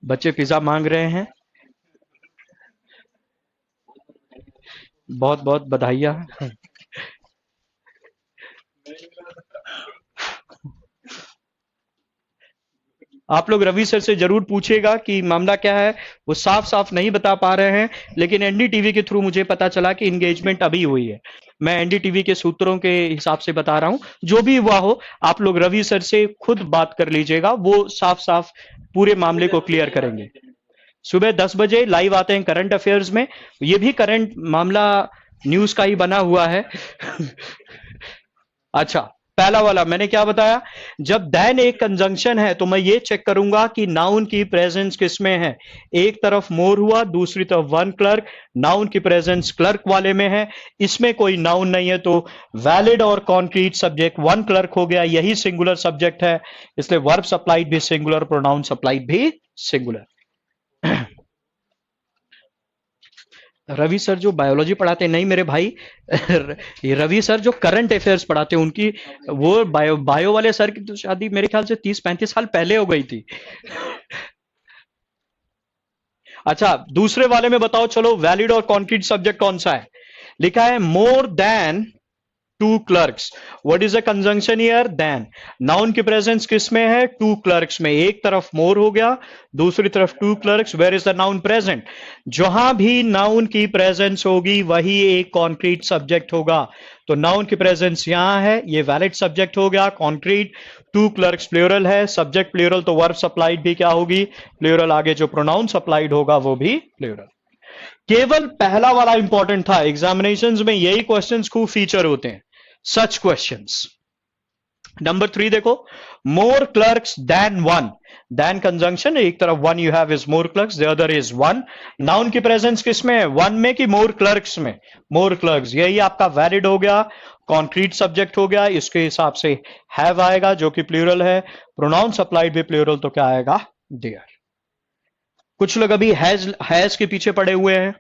Speaker 1: बच्चे पिज्जा मांग रहे हैं, बहुत बहुत बधाइयां। आप लोग रवि सर से जरूर पूछिएगा कि मामला क्या है, वो साफ साफ नहीं बता पा रहे हैं, लेकिन NDTV के थ्रू मुझे पता चला कि इंगेजमेंट अभी हुई है। मैं NDTV के सूत्रों के हिसाब से बता रहा हूं, जो भी हुआ हो आप लोग रवि सर से खुद बात कर लीजिएगा, वो साफ साफ पूरे मामले को क्लियर करेंगे। सुबह 10 बजे लाइव आते हैं करंट अफेयर्स में, ये भी करंट मामला न्यूज का ही बना हुआ है। अच्छा, पहला वाला मैंने क्या बताया? जब देन एक कंजंक्शन है तो मैं ये चेक करूंगा कि नाउन की प्रेजेंस किसमें है। एक तरफ मोर हुआ दूसरी तरफ वन क्लर्क, नाउन की प्रेजेंस क्लर्क वाले में है, इसमें कोई नाउन नहीं है, तो वैलिड और कॉन्क्रीट सब्जेक्ट वन क्लर्क हो गया, यही सिंगुलर सब्जेक्ट है, इसलिए वर्ब सप्लाइड भी सिंगुलर, प्रोनाउन सप्लाइड भी सिंगुलर। रवि सर जो बायोलॉजी पढ़ाते हैं, नहीं मेरे भाई, ये रवि सर जो करंट अफेयर्स पढ़ाते हैं उनकी, वो बायो वाले सर की तो शादी मेरे ख्याल से 30-35 साल पहले हो गई थी। अच्छा, दूसरे वाले में बताओ, चलो वैलिड और कॉन्क्रीट सब्जेक्ट कौन सा है? लिखा है more than two clerks. What is the conjunction here? Then. Noun की प्रेजेंस किस में है? टू क्लर्क्स में. एक तरफ मोर हो गया, दूसरी तरफ two clerks. Where is the noun present? जहां भी नाउन की प्रेजेंस होगी वही एक कॉन्क्रीट सब्जेक्ट होगा. तो नाउन की प्रेजेंस यहां है, ये वैलिड सब्जेक्ट हो गया कॉन्क्रीट. टू क्लर्क्स प्लूरल है, सब्जेक्ट प्लूरल, तो वर्ब सप्लाइड भी क्या होगी? प्लूरल. आगे जो प्रोनाउन सप्लाइड होगा वो भी प्लूरल. केवल पहला वाला इंपॉर्टेंट था. एग्जामिनेशंस में यही क्वेश्चंस खूब फीचर होते हैं, सच क्वेश्चंस. नंबर 3 देखो, more clerks than one. Than conjunction, एक तरफ one you have is more clerks, the other is one. Noun की प्रेजेंस किसमें है? वन में कि मोर क्लर्क्स में? More clerks. यही आपका वैलिड हो गया, कॉन्क्रीट सब्जेक्ट हो गया. इसके हिसाब से हैव आएगा जो कि प्लूरल है. प्रोनाउन सप्लाइड भी प्लूरल, तो क्या आएगा? देयर. कुछ लोग अभी हैज के पीछे पड़े हुए हैं.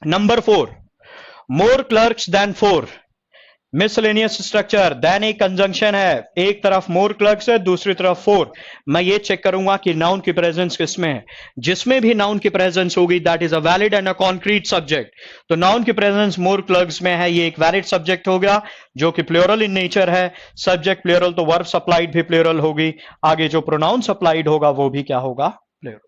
Speaker 1: Number 4, more clerks than 4. Miscellaneous structure. Than एक कंजंक्शन है, एक तरफ मोर क्लर्क्स है, दूसरी तरफ 4. मैं ये चेक करूंगा कि नाउन की प्रेजेंस किसमें है. जिसमें भी नाउन की प्रेजेंस होगी that is a valid and a concrete subject. तो नाउन की प्रेजेंस मोर क्लर्क्स में है, ये एक वैलिड सब्जेक्ट हो गया जो कि प्लूरल इन नेचर है. सब्जेक्ट प्लूरल, तो वर्ब सप्लाइड भी प्लूरल होगी. आगे जो प्रोनाउन सप्लाइड होगा वो भी क्या होगा? प्लूरल.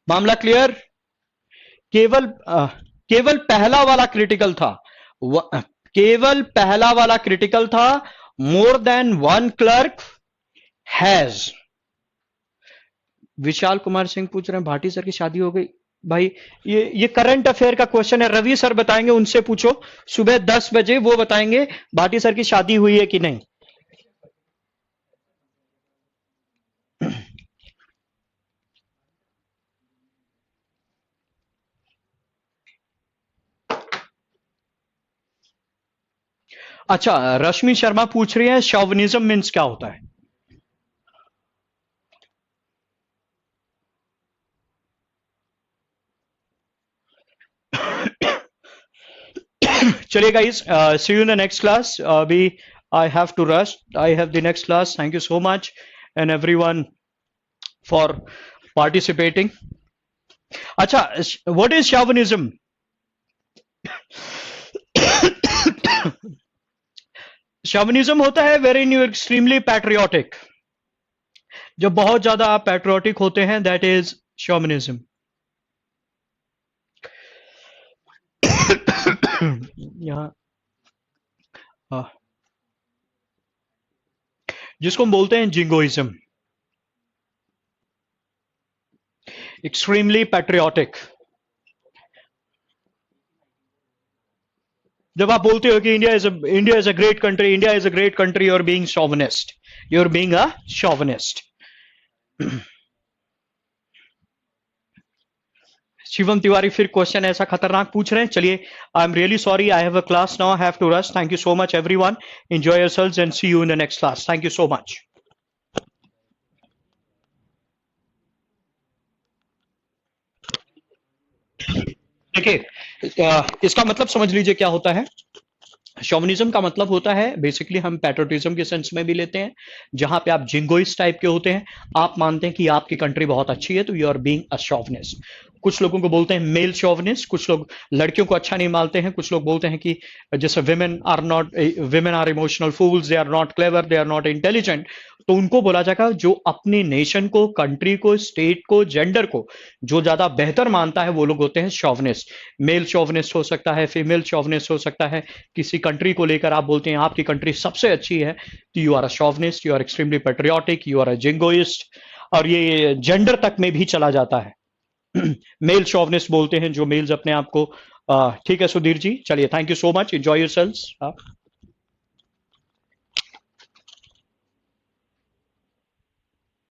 Speaker 1: मामला क्लियर? केवल पहला वाला क्रिटिकल था. केवल पहला वाला क्रिटिकल था. More than one clerk has. Vishal Kumar Singh पूछ रहे हैं भाटी सर की शादी हो गई. भाई ये करंट अफेयर का क्वेश्चन है. रवि सर बताएंगे, उनसे पूछो. सुबह 10 बजे वो बताएंगे भाटी सर की शादी हुई है कि नहीं. अच्छा, रश्मि शर्मा पूछ रही है शॉविनिज्म मीन्स क्या होता है. चलिए guys, see you in the next class. अभी I have to rush. I have the next class. Thank you so much and everyone for participating. अच्छा, व्हाट इज शॉविनिज्म? शॉविनिज्म होता है वेरी न्यू एक्सट्रीमली पैट्रियोटिक. जब बहुत ज्यादा आप patriotic होते हैं, दैट इज शॉविनिज्म. यहां जिसको हम बोलते हैं जिंगोइज्म. Extremely patriotic. जब आप बोलते हो कि India is a great country, India is a great country, you are being chauvinist. You are being a chauvinist. Shivam Tiwari फिर क्वेश्चन ऐसा खतरनाक पूछ रहे हैं. चलिए, I am really sorry, I have a class now, I have to rush. Thank you so much everyone. Enjoy yourselves and see you in the next class. Thank you so much. देखिए, इसका मतलब समझ लीजिए क्या होता है. शॉविनिज्म का मतलब होता है बेसिकली, हम पैट्रियोटिज्म के सेंस में भी लेते हैं, जहां पे आप जिंगोइस्ट टाइप के होते हैं. आप मानते हैं कि आपकी कंट्री बहुत अच्छी है, तो you are being a chauvinist. कुछ लोगों को बोलते हैं मेल शॉविनिस्ट. कुछ लोग लड़कियों को अच्छा नहीं मानते हैं. कुछ लोग बोलते हैं कि जैसे women are emotional fools, they are not clever, they are not intelligent. तो उनको बोला जाएगा जो अपनी नेशन को, कंट्री को, स्टेट को, जेंडर को जो ज्यादा बेहतर मानता है, वो लोग होते हैं शॉविनिस्ट. मेल शॉविनिस्ट हो सकता है, फीमेल शॉविनिस्ट हो सकता है. किसी कंट्री को लेकर आप बोलते हैं आपकी कंट्री सबसे अच्छी है, तो you are a chauvinist, you are extremely patriotic, you are a jingoist. और ये जेंडर तक में भी चला जाता है. मेल शॉविनिस्ट बोलते हैं जो मेल्स अपने आप को. ठीक है सुधीर जी, चलिए, thank you so much. Enjoy yourselves.